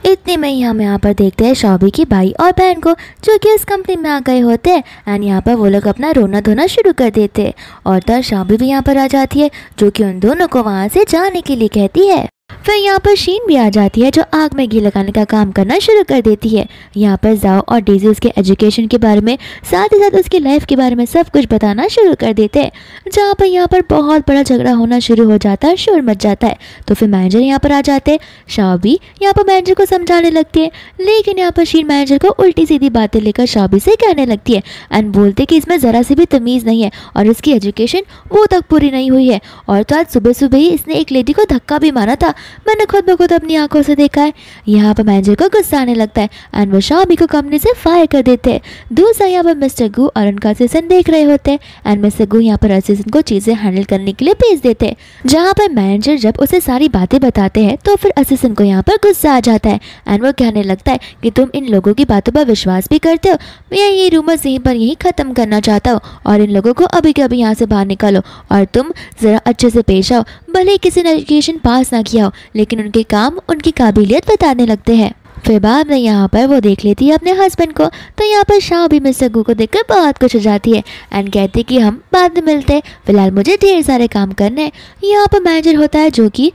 इतने में ही हम यहाँ पर देखते हैं शाबी की भाई और बहन को जो कि उस कंपनी में आ गए होते हैं, एंड यहाँ पर वो लोग अपना रोना धोना शुरू कर देते हैं। और तब शाबी भी यहाँ पर आ जाती है जो कि उन दोनों को वहाँ से जाने के लिए कहती है। फिर यहाँ पर शीन भी आ जाती है जो आग में घी लगाने का काम करना शुरू कर देती है। यहाँ पर जाओ और डेजी उसके एजुकेशन के बारे में साथ ही साथ उसकी लाइफ के बारे में सब कुछ बताना शुरू कर देते हैं, जहाँ पर यहाँ पर बहुत बड़ा झगड़ा होना शुरू हो जाता है, शोर मच जाता है। तो फिर मैनेजर यहाँ पर आ जाते हैं। शाबी यहाँ पर मैनेजर को समझाने लगती है, लेकिन यहाँ पर शीन मैनेजर को उल्टी सीधी बातें लेकर शाबी से कहने लगती है एंड बोलते कि इसमें ज़रा सी भी तमीज़ नहीं है और इसकी एजुकेशन वो तक पूरी नहीं हुई है। और तो आज सुबह सुबह ही इसने एक लेडी को धक्का भी मारा था, मैंने खुद ब खुद अपनी आंखों से देखा है। यहाँ पर मैनेजर को गुस्सा आने लगता है एंड वो शाबी को कंपनी से फायर कर देते हैं। दूसरा यहाँ पर मिस्टर गू और उनका असिस्टेंट देख रहे होते हैं एंड मिस्टर गू यहाँ पर असिस्टेंट को चीज़ें हैंडल करने के लिए भेज देते हैं, जहाँ पर मैनेजर जब उसे सारी बातें बताते हैं तो फिर असिस्टेंट को यहाँ पर गुस्सा आ जाता है एंड वो कहने लगता है कि तुम इन लोगों की बातों पर विश्वास भी करते हो, मैं ये रूमर्स यहीं पर यहीं ख़त्म करना चाहता हूँ और इन लोगों को अभी के अभी यहाँ से बाहर निकालो और तुम ज़रा अच्छे से पेश आओ। भले ही किसी ने एजुकेशन पास ना किया हो, लेकिन उनके काम उनकी काबिलियत बताने लगते हैं। फिर बाद में यहाँ पर वो देख लेती है अपने हस्बैंड को, तो यहाँ पर शाह भी मिस्टर गू को देखकर बहुत खुश हो जाती है एंड कहती है कि हम बाद में मिलते हैं, फिलहाल मुझे ढेर सारे काम करने हैं। यहाँ पर मैनेजर होता है जो कि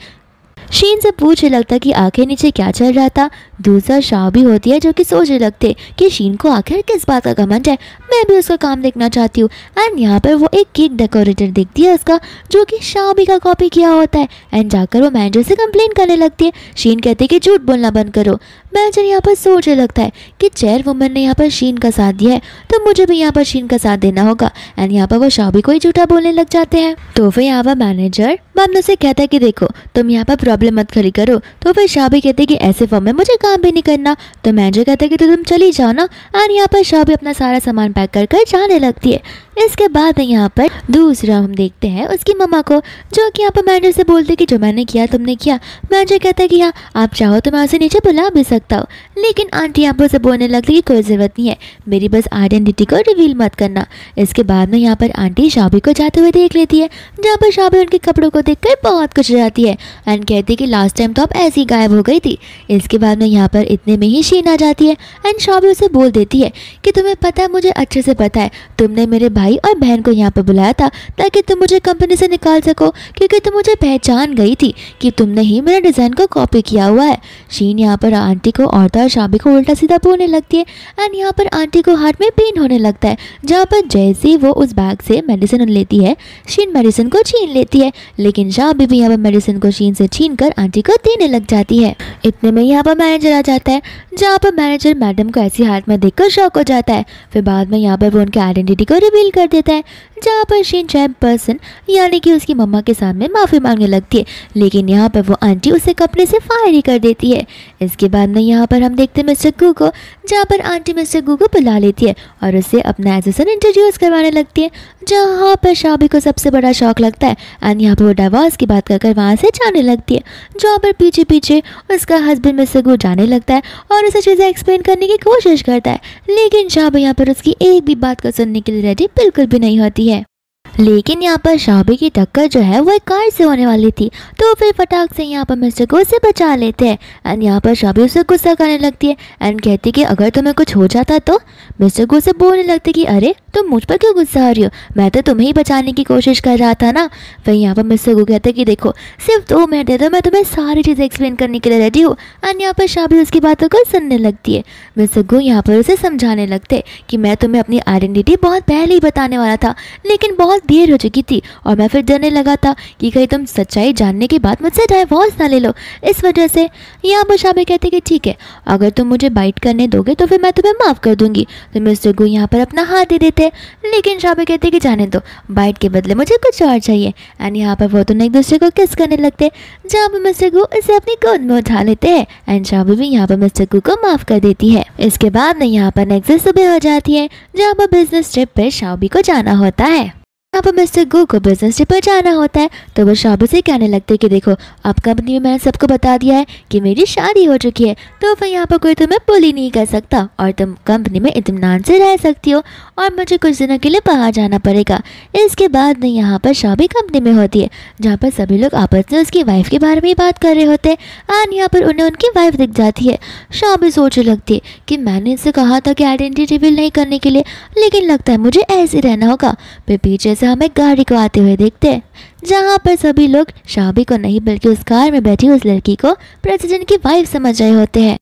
शीन से पूछने लगता कि आखिर नीचे क्या चल रहा था। दूसरा शाह भी होती है जो कि सोचने लगते कि शीन को आखिर किस बात का घमंड है, मैं भी उसका काम देखना चाहती हूँ। एंड यहाँ पर वो एक केक डेकोरेटर देखती है उसका जो कि शाबी का कॉपी किया होता है एंड जाकर वो मैनेजर से कंप्लेन करने लगती है। शीन कहते हैं कि झूठ बोलना बंद करो। मैनेजर यहाँ पर सोचने लगता है कि चेयरवुमन ने यहाँ पर शीन का साथ दिया है तो मुझे भी यहाँ पर शीन का साथ देना होगा एंड यहाँ पर वो शाबी को ही झूठा बोलने लग जाते हैं। तो फिर यहाँ पर मैनेजर बाद से कहता है कि देखो तुम यहाँ पर प्रॉब्लम मत खड़ी करो। तो फिर शाबी कहते हैं कि ऐसे फॉर्म में मुझे काम भी नहीं करना। तो मैनेजर कहता है कि तुम चली जाओ ना, और यहाँ पर शाबी अपना सारा सामान पैक कर कर जाने लगती है। इसके बाद यहाँ पर दूसरा हम देखते हैं उसकी मम्मा को जो कि यहाँ पर मैनेजर से बोलते कि जो मैंने किया तुमने किया। मैनेजर कहता है कि हाँ आप चाहो तो मैं उसे नीचे बुला भी सकता हूँ, लेकिन आंटी यहाँ पर से बोलने लगती कि कोई ज़रूरत नहीं है, मेरी बस आइडेंटिटी को रिवील मत करना। इसके बाद में यहाँ पर आंटी शाबी को जाते हुए देख लेती है, जहाँ पर शाबी उनके कपड़ों को देखकर बहुत खुश हो जाती है एंड कहती है कि लास्ट टाइम तो आप ऐसी गायब हो गई थी। इसके बाद में यहाँ पर इतने में ही शीन आ जाती है एंड शाबी उसे बोल देती है कि तुम्हें पता है, मुझे अच्छे से पता है, तुमने मेरे भाई और बहन को यहाँ पर बुलाया था ताकि तुम मुझे कंपनी से निकाल सको, क्योंकि तुम मुझे पहचान गई थी कि तुमने ही मेरे डिज़ाइन को कॉपी किया हुआ है। शीन यहाँ पर आंटी को और शाबी को उल्टा सीधा बोलने लगती है एंड यहाँ पर आंटी को हार्ट में पेन होने लगता है, जहाँ पर जैसे वो उस बैग से मेडिसिन लेती है शीन मेडिसिन को छीन लेती है, लेकिन शाबी भी यहाँ पर मेडिसिन को शीन से छीन कर आंटी को देने लग जाती है। इतने में यहाँ पर मैनेजर आ जाता है, जहाँ पर मैनेजर मैडम को ऐसी हालत में देखकर शॉक हो जाता है। फिर बाद में यहाँ पर वो उनके आइडेंटिटी को रिवील कर देता है, जहाँ पर शीन चेयरपर्सन यानी कि उसकी मम्मा के सामने माफ़ी मांगने लगती है, लेकिन यहाँ पर वो आंटी उसे कपड़े से फायर ही कर देती है। इसके बाद में यहाँ पर हम देखते हैं मिस्टर गू को जहाँ पर आंटी मिस्टर गू को बुला लेती है और उससे अपना असिस्टेंट इंट्रोड्यूस करवाने लगती है। जहाँ पर शाबी को सबसे बड़ा शौक लगता है एंड यहाँ पर वो डिवोर्स की बात कर वहाँ से जाने लगती है। जहाँ पर पीछे पीछे उसका हस्बैंड मिस्टर गू जाने लगता है और उसे चीज़ें एक्सप्लेन करने की कोशिश करता है, लेकिन शाबी यहाँ पर उसकी एक भी बात को सुनने के लिए रेडी बिल्कुल भी नहीं होती है। लेकिन यहाँ पर शाबी की टक्कर जो है वो एक कार से होने वाली थी, तो फिर फटाक से यहाँ पर मिस्टर गो से बचा लेते हैं एंड यहाँ पर शाबी उसे गुस्सा करने लगती है एंड कहती कि अगर तुम्हें कुछ हो जाता तो। मिस्टर गो से बोलने लगती कि अरे तुम मुझ पर क्यों गुस्सा हो रही हो, मैं तो तुम्हें ही बचाने की कोशिश कर रहा था ना। फिर यहाँ पर मिस्टर गो कहते कि देखो सिर्फ 2 मिनट दे दो, मैं तुम्हें सारी चीज़ें एक्सप्लेन करने के लिए रेडी हूँ। एंड यहाँ पर शाबी उसकी बातों को सुनने लगती है। मिस्टर गो यहाँ पर उसे समझाने लगते कि मैं तुम्हें अपनी आइडेंटिटी बहुत पहले ही बताने वाला था, लेकिन बहुत देर हो चुकी थी और मैं फिर डरने लगा था कि कहीं तुम सच्चाई जानने के बाद मुझसे डाइवोर्स ना ले लो। इस वजह से यहाँ पर शाबी कहते कि ठीक है, अगर तुम मुझे बाइट करने दोगे तो फिर मैं तुम्हें माफ़ कर दूंगी। तो मिस्टर गो यहाँ पर अपना हाथ दे देते, लेकिन शाबी कहते कि जाने दो, बाइट के बदले मुझे कुछ और चाहिए। एंड यहाँ पर वो दोनों एक दूसरे को किस करने लगते, जहाँ पर मिस्टर गो इसे अपनी गोद में उठा लेते हैं एंड शाबी भी यहाँ पर मिस्टर गो को माफ़ कर देती है। इसके बाद यहाँ पर नेक्स्ट सुबह हो जाती है, जहाँ पर बिजनेस ट्रिप पर शाबी को जाना होता है। यहाँ पर मिस्टर गो को बिजनेस ट्रिप पर जाना होता है, तो वो शाबी से कहने लगते कि देखो अब कंपनी में मैंने सबको बता दिया है कि मेरी शादी हो चुकी है, तो फिर यहाँ पर कोई तुम्हें बुली नहीं कर सकता और तुम कंपनी में इत्मीनान से रह सकती हो और मुझे कुछ दिनों के लिए बाहर जाना पड़ेगा। इसके बाद में यहाँ पर शाबी कंपनी में होती है, जहाँ पर सभी लोग आपस में उसकी वाइफ के बारे में ही बात कर रहे होते हैं एंड यहाँ पर उन्हें उनकी वाइफ दिख जाती है। शाबी सोचने लगती है कि मैंने इससे कहा था कि आइडेंटिटी रिवील नहीं करने के लिए, लेकिन लगता है मुझे ऐसे रहना होगा। फिर पीछे से हमें गाड़ी को आते हुए देखते हैं, जहाँ पर सभी लोग शाबी को नहीं बल्कि उस कार में बैठी उस लड़की को प्रेसिडेंट की वाइफ समझ रहे होते हैं।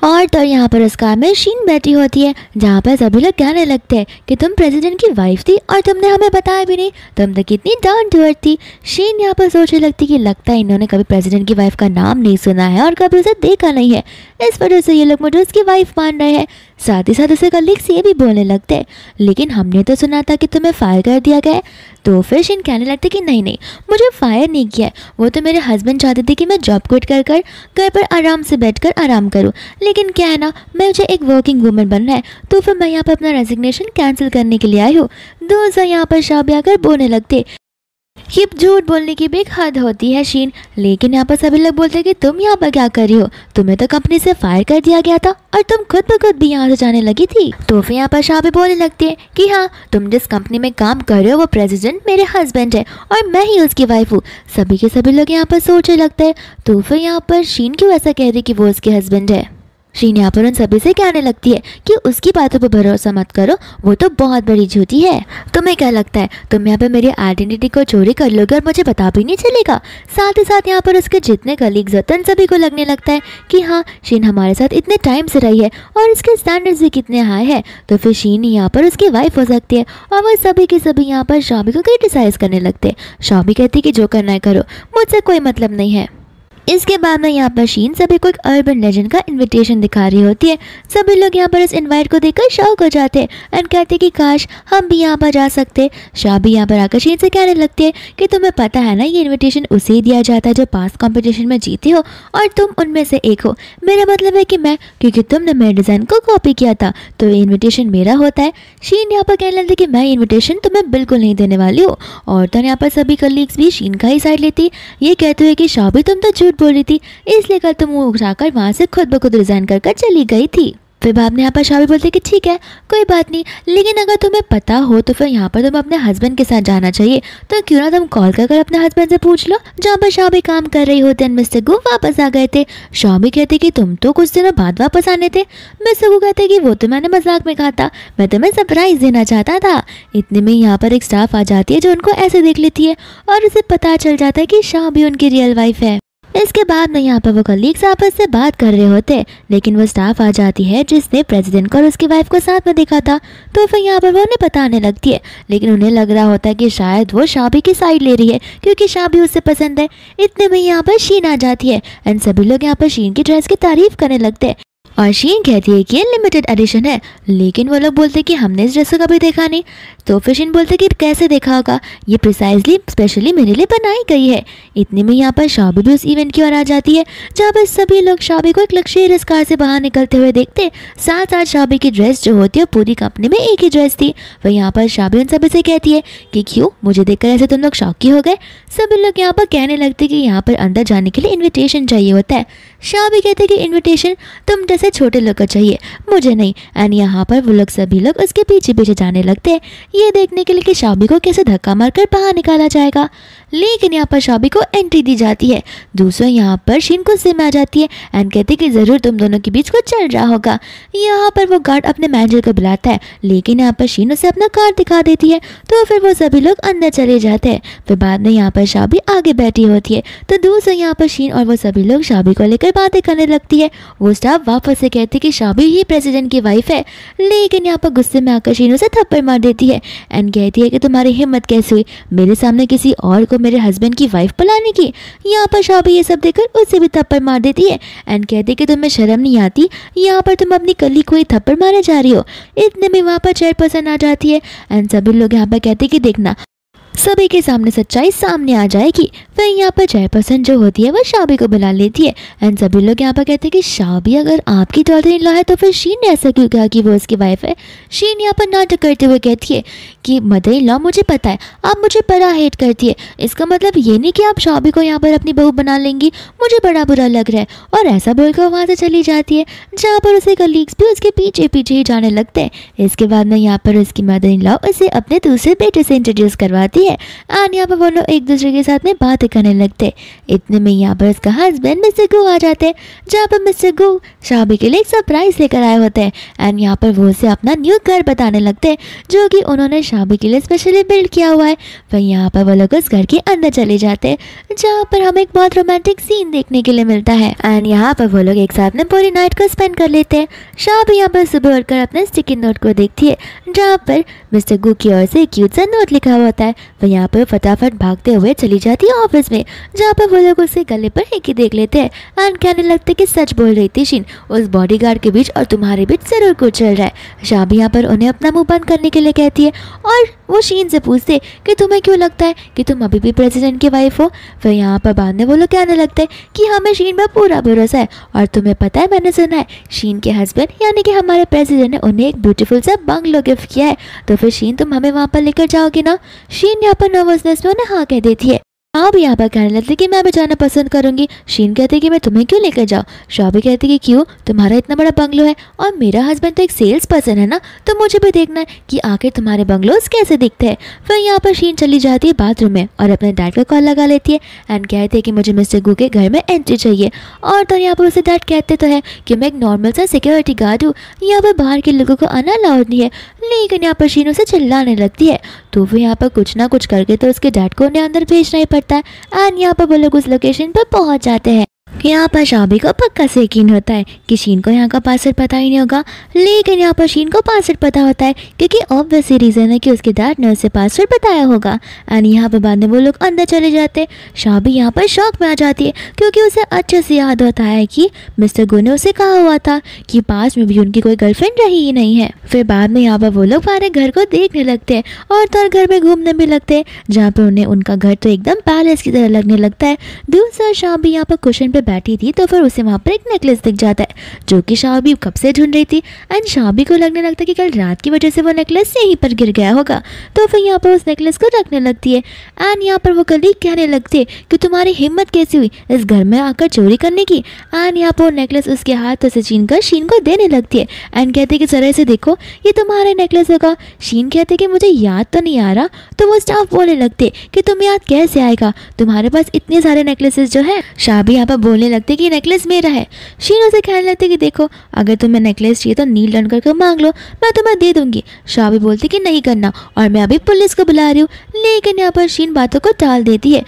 और तो यहाँ पर उस कार में शीन बैठी होती है, जहाँ पर सभी लोग कहने लगते हैं कि तुम प्रेसिडेंट की वाइफ थी और तुमने हमें बताया भी नहीं, तुम तो कितनी डाउन टू अर्थ थी। शीन यहाँ पर सोचने लगती कि लगता है इन्होंने कभी प्रेसिडेंट की वाइफ का नाम नहीं सुना है और कभी उसे देखा नहीं है, इस वजह से ये लोग मुझे उसकी वाइफ मान रहे हैं। साथ ही साथ उसे कलीग्स ये भी बोलने लगते हैं, लेकिन हमने तो सुना था कि तुम्हें फायर कर दिया गया है। तो फिर शीन कहने लगते कि नहीं नहीं, मुझे फायर नहीं किया है, वो तो मेरे हस्बैंड चाहते थे कि मैं जॉब क्विट कर घर पर आराम से बैठकर आराम करूं, लेकिन क्या है ना मुझे एक वर्किंग वूमेन बनना है, तो फिर मैं यहाँ पर अपना रेजिग्नेशन कैंसिल करने के लिए आई हूँ। दोस्तों यहाँ पर शाबी आकर बोलने लगते, ये झूठ बोलने की भी एक हद होती है शीन, लेकिन यहाँ पर सभी लोग बोलते हैं कि तुम यहाँ पर क्या कर रही हो, तुम्हें तो कंपनी से फायर कर दिया गया था और तुम खुद ब खुद भी यहाँ से जाने लगी थी। तो फिर यहाँ पर शाबी बोलने लगती है कि हाँ तुम जिस कंपनी में काम कर रहे हो वो प्रेसिडेंट मेरे हस्बैंड है और मैं ही उसकी वाइफ हूँ। सभी के सभी लोग यहाँ पर सोचने लगते हैं। तो फिर यहाँ पर शीन क्यों ऐसा कह रही कि वो उसके हस्बैंड है। शीन यहाँ पर उन सभी से कहने लगती है कि उसकी बातों पर भरोसा मत करो, वो तो बहुत बड़ी झूठी है। तुम्हें क्या लगता है तुम यहाँ पर मेरी आइडेंटिटी को चोरी कर लोगे और मुझे पता भी नहीं चलेगा। साथ ही साथ यहाँ पर उसके जितने कलीग्स होते हैं सभी को लगने लगता है कि हाँ शीन हमारे साथ इतने टाइम से रही है और इसके स्टैंडर्ड्स भी कितने हाई है, तो फिर शीन यहाँ पर उसकी वाइफ हो सकती है। और वह सभी के सभी यहाँ पर शाबी को क्रिटिसाइज करने लगते हैं। शाबी कहती है कि जो करना है करो, मुझसे कोई मतलब नहीं है। इसके बाद में यहाँ पर शीन सभी को एक अर्बन लेजेंड का इनविटेशन दिखा रही होती है। सभी लोग यहाँ पर इस इनवाइट को देखकर शॉक हो जाते हैं एंड कहते हैं कि काश हम भी यहाँ पर जा सकते। शाबी यहाँ पर आकर शीन से कहने लगती है कि तुम्हें पता है ना ये इनविटेशन उसे ही दिया जाता है जो पास कंपटीशन में जीते हो और तुम उनमें से एक हो। मेरा मतलब है कि मैं, क्योंकि तुमने मेरे डिज़ाइन को कॉपी किया था तो ये इन्विटेशन मेरा होता है। शीन यहाँ पर कहने लगती कि मैं इन्विटेशन तुम्हें बिल्कुल नहीं देने वाली हूँ। और तो यहाँ पर सभी कलीग्स भी शीन का ही साइड लेती, ये कहते हुए कि शाबी तुम तो बोल रही थी, इसलिए कल तुम उठाकर वहां से खुद ब खुद रिजाइन कर चली गई थी। फिर बाद में यहाँ पर शाबी बोलती कि ठीक है कोई बात नहीं, लेकिन अगर तुम्हें पता हो तो फिर यहाँ पर तुम अपने हस्बैंड के साथ जाना चाहिए, तो क्यों ना तुम कॉल कर अपने हस्बैंड से पूछ लो। जहाँ पर शाबी काम कर रही होती है मिस्टर गो वापस आ गए थे। शाबी कहते कि तुम तो कुछ दिनों बाद वापस आने थे। मिस्टर गो कहते कि वो तो मैंने मजाक में कहा था, मैं तुम्हें सरप्राइज देना चाहता था। इतने में यहाँ पर एक स्टाफ आ जाती है जो उनको ऐसे देख लेती है और उसे पता चल जाता है कि शाबी उनकी रियल वाइफ है। इसके बाद में यहाँ पर वो कलीग्स आपस से बात कर रहे होते, लेकिन वो स्टाफ आ जाती है जिसने प्रेसिडेंट को और उसकी वाइफ को साथ में देखा था। तो फिर यहाँ पर वो उन्हें बताने लगती है, लेकिन उन्हें लग रहा होता है कि शायद वो शाबी की साइड ले रही है क्योंकि शाबी उससे पसंद है। इतने में यहाँ पर शीन आ जाती है एंड सभी लोग यहाँ पर शीन की ड्रेस की तारीफ करने लगते हैं। और शीन कहती है कि ये लिमिटेड एडिशन है, लेकिन वो लोग बोलते कि हमने इस ड्रेस को कभी देखा नहीं। तो फिर शीन बोलते कि कैसे देखा होगा, ये प्रिसाइजली स्पेशली मेरे लिए बनाई गई है। इतने में यहाँ पर शाबी भी उस इवेंट की ओर आ जाती है, जहाँ पर सभी लोग शाबी को एक लग्जरियस कार से बाहर निकलते हुए देखते। साथ साथ शाबी की ड्रेस जो होती है पूरी कंपनी में एक ही ड्रेस थी। वह यहाँ पर शाबी उन सभी से कहती है कि क्यों मुझे देखकर ऐसे तुम लोग शौकी हो गए। सभी लोग यहाँ पर कहने लगते कि यहाँ पर अंदर जाने के लिए इन्विटेशन चाहिए होता है। शाबी कहते कि इन्विटेशन तुम जैसे छोटे लोग को चाहिए, मुझे नहीं। एंड यहाँ पर वो लोग सभी लोग उसके पीछे पीछे जाने लगते हैं, ये देखने के लिए कि शाबी को कैसे धक्का मारकर बाहर निकाला जाएगा। लेकिन यहाँ पर शाबी को एंट्री दी जाती है। दूसरा यहाँ पर शीन गुस्से में आ जाती है एंड कहती है कि ज़रूर तुम दोनों के बीच कुछ चल रहा होगा। यहाँ पर वो गार्ड अपने मैनेजर को बुलाता है, लेकिन यहाँ पर शीन उसे अपना कार दिखा देती है। तो फिर वो सभी लोग अंदर चले जाते हैं। फिर बाद में यहाँ पर शाबी आगे बैठी होती है, तो दूसरा यहाँ पर शीन और वो सभी लोग शाबी को लेकर बातें करने लगती है। वो स्टाफ वापस से कहती है कि शाबी ही प्रेसिडेंट की वाइफ है, लेकिन यहाँ पर गुस्से में आकर शीन उसे थप्पड़ मार देती है एंड कहती है कि तुम्हारी हिम्मत कैसे हुई मेरे सामने किसी और को मेरे हस्बैंड की वाइफ बुलाने की। यहाँ पर शाबी ये सब देखकर उसे भी थप्पड़ मार देती है एंड कहती है कि तुम्हें शर्म नहीं आती, यहाँ पर तुम अपनी कली को ही थप्पड़ मारे जा रही हो। इतने में वहाँ पर चेयरपर्सन आ जाती है एंड सभी लोग यहाँ पर कहते हैं कि देखना सभी के सामने सच्चाई सामने आ जाएगी। फिर यहाँ पर चेयरपर्सन जो होती है वह शाबी को बुला लेती है एंड सभी लोग यहाँ पर कहते हैं कि शाबी अगर आपकी डॉटर इन लॉ है तो फिर शीन ने ऐसा क्यों कहा कि वो उसकी वाइफ है। शीन यहाँ पर नाटक करते हुए कहती है कि मदर इन लॉ मुझे पता है आप मुझे बड़ा हेट करती है, इसका मतलब ये नहीं कि आप शाबी को यहाँ पर अपनी बहू बना लेंगी, मुझे बड़ा बुरा लग रहा है। और ऐसा बोलकर वहाँ से चली जाती है, जहाँ पर उसके कलीग्स भी उसके पीछे पीछे ही जाने लगते हैं। इसके बाद में यहाँ पर उसकी मदर इन लॉ उसे अपने दूसरे बेटे से इंट्रोड्यूस करवाती है एंड यहाँ पर वो लोग एक दूसरे के साथ में बातें करने लगते। इतने में यहाँ पर उसका हस्बैंड मिस्टर गू आ जाते हैं, जहाँ पर मिस्टर गू शाबी के लिए एक सरप्राइज लेकर आए होते हैं एंड यहाँ पर वो उसे अपना न्यू घर बताने लगते हैं जो कि उन्होंने शाबी के लिए स्पेशली बिल्ड किया हुआ है। फिर यहाँ पर वो लोग उस घर के अंदर चले जाते हैं, जहाँ पर हमें एक बहुत रोमांटिक सीन देखने के लिए मिलता है एंड यहाँ पर वो लोग एक साथ में पूरी नाइट को स्पेंड कर लेते हैं। शाबी यहाँ पर सुबह उठकर अपने स्टिकी नोट को देखती है, जहाँ पर मिस्टर गू की ओर से क्यूट सा नोट लिखा हुआ होता है। वह यहाँ पर फटाफट भागते हुए चली जाती है ऑफिस में, जहाँ पर वो लोग उसके गले पर हेकी देख लेते हैं एंड कहने लगते कि सच बोल रही थी शीन, उस बॉडीगार्ड के बीच और तुम्हारे बीच जरूर कुछ चल रहा है। शाबी यहाँ पर उन्हें अपना मुंह बंद करने के लिए कहती है और वो शीन से पूछते कि तुम्हें क्यों लगता है कि तुम अभी भी प्रेसिडेंट की वाइफ हो। फिर यहाँ पर बाद में वो लोग कहने लगते हैं कि हमें शीन पर पूरा भरोसा है और तुम्हें पता है मैंने सुना है शीन के हस्बैंड यानी कि हमारे प्रेसिडेंट ने उन्हें एक ब्यूटीफुल सा बंगलो गिफ्ट किया है, तो फिर शीन तुम हमें वहाँ पर लेकर जाओगे ना। शीन यहाँ पर नर्वसनेस में उन्हें हाँ कह देती है। आप यहाँ पर कहने लगते कि मैं भी जाना पसंद करूंगी। शीन कहती कि मैं तुम्हें क्यों लेकर जाऊँ। शाबी कहती कि क्यों, तुम्हारा इतना बड़ा बंगलो है और मेरा हस्बैंड तो एक सेल्स पर्सन है ना, तो मुझे भी देखना है कि आखिर तुम्हारे बंगलोज कैसे दिखते हैं। फिर यहाँ पर शीन चली जाती है बाथरूम में और अपने डैड का कॉल लगा लेती है एंड कहती है कि मुझे मिस्टर गू के घर में एंट्री चाहिए। और तो यहाँ पर उसे डैड कहते तो है कि मैं एक नॉर्मल सा सिक्योरिटी गार्ड हूँ, यहाँ पर बाहर के लोगों को आना अलाउड नहीं है। लेकिन यहाँ पर शीन उसे चिल्लाने लगती है, तो वो यहाँ पर कुछ ना कुछ करके तो उसके डैड को उन्हें अंदर भेजना ही पड़ता है एंड यहाँ पर वो लोग उस लोकेशन पर पहुंच जाते हैं। यहाँ पर शाबी को पक्का से यकीन होता है कि शीन को यहाँ का पासवर्ड पता ही नहीं होगा, लेकिन यहाँ पर शीन को पासवर्ड पता होता है क्योंकि ऑब्वियस रीज़न है कि उसके डैड ने उसे पासवर्ड बताया होगा। एंड यहाँ पर बाद में वो लोग अंदर चले जाते। शाबी यहाँ पर शॉक में आ जाती है क्योंकि उसे अच्छे से याद होता है कि मिस्टर गू ने उसे कहा हुआ था कि पास में भी उनकी कोई गर्लफ्रेंड रही ही नहीं है। फिर बाद में यहाँ पर वो लोग सारे घर को देखने लगते हैं और तो घर में घूमने भी लगते हैं, जहाँ पर उन्हें उनका घर तो एकदम पैलेस की तरह लगने लगता है। दूसरा शाबी यहाँ पर कुशन पे बैठी थी तो फिर उसे वहाँ पर एक नेकलेस दिख जाता है जो कि शाबी कब से ढूंढ रही थी एंड शाबी को लगने लगता है कि कल रात की वजह से वो नेकलेस यहीं पर गिर गया होगा। तो फिर यहाँ पर उस नेकलेस को रखने लगती है एंड यहाँ पर वो कलीग कहने लगती है कि तुम्हारी हिम्मत कैसी हुई इस घर में आकर चोरी करने की। एंड यहाँ पर वो नेकलेस उसके हाथों से छीनकर शीन को देने लगती है एंड कहती है कि जरा से देखो ये तुम्हारा नेकलेस होगा। शीन कहते कि मुझे याद तो नहीं आ रहा। तो वो स्टाफ बोलने लगते कि तुम्हें याद कैसे आएगा, तुम्हारे पास इतने सारे नेकलेसेस जो है। शाबी यहाँ पर बोलने लगती कि नेकलेस मेरा है। शीन उसे कहने लगती कि देखो अगर तुम्हें नेकलेस चाहिए तो नील डन करके मांग लो, मैं तुम्हें दे दूंगी। शाबी बोलती कि नहीं करना और मैं अभी पुलिस को बुला रही हूँ, लेकिन यहाँ पर शीन बातों को टाल देती है।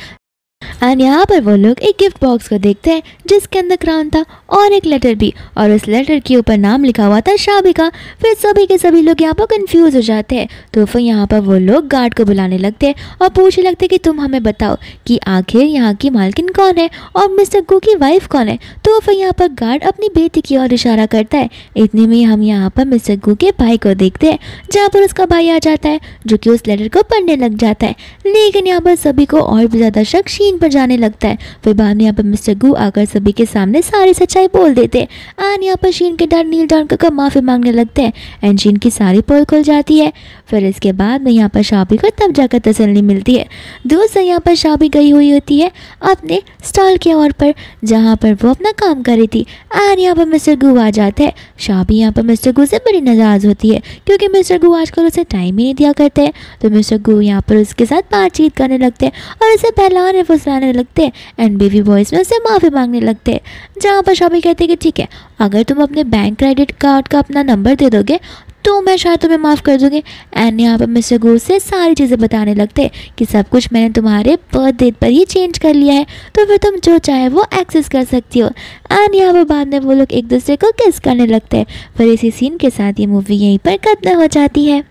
एंड यहाँ पर वो लोग एक गिफ्ट बॉक्स को देखते हैं जिसके अंदर क्राउन था और एक लेटर भी, और उस लेटर के ऊपर नाम लिखा हुआ था शाबी का। फिर सभी के सभी लोग यहाँ पर कंफ्यूज हो जाते हैं। तो फिर यहाँ पर वो लोग गार्ड को बुलाने लगते हैं और पूछने लगते हैं कि तुम हमें बताओ कि आखिर यहाँ की मालकिन कौन है और मिस्टर गू की वाइफ कौन है। तो फिर यहाँ पर गार्ड अपनी बेटी की ओर इशारा करता है। इतने में हम यहाँ पर मिस्टर गू के भाई को देखते हैं, जहाँ पर उसका भाई आ जाता है जो कि उस लेटर को पढ़ने लग जाता है। लेकिन यहाँ पर सभी को और भी ज़्यादा शक शीन पर जाने लगता है। फिर बाद में यहाँ पर मिस्टर गू आकर सभी के सामने सारी सच्चाई बोल देते हैं एंड यहाँ पर शीन के डर नील डाउन कर माफ़ी मांगने लगते हैं एंड शीन की सारी पोल खुल जाती है। फिर इसके बाद में यहाँ पर शाबी को तब जाकर तसल्ली मिलती है। दोस्तों यहाँ पर शाबी गई हुई होती है अपने स्टॉल के ओर पर जहाँ पर वो अपना काम कर रही थी एंड यहाँ पर मिस्टर गू आ जाते हैं। शाबी यहाँ पर मिस्टर गू से बड़ी नाराज़ होती है क्योंकि मिस्टर गू आजकल उसे टाइम ही नहीं दिया करते हैं। तो मिस्टर गू यहाँ पर उसके साथ बातचीत करने लगते हैं और उसे बहलाने फुसलाने लगते हैं एंड बेबी वॉइस में उससे माफ़ी मांगने लगते हैं। जहाँ पर शाबी कहते हैं कि ठीक है, अगर तुम अपने बैंक क्रेडिट कार्ड का अपना नंबर दे दोगे तो मैं शायद तुम्हें माफ़ कर दूँगी। एंड यहाँ पर मिस्टर गू से सारी चीज़ें बताने लगते हैं कि सब कुछ मैंने तुम्हारे बर्थ डेट पर ही चेंज कर लिया है, तो फिर तुम जो चाहे वो एक्सेस कर सकती हो। एंड यहाँ पर बाद में वो लोग एक दूसरे को किस करने लगते हैं। फिर इसी सीन के साथ ये मूवी यहीं पर खत्म हो जाती है।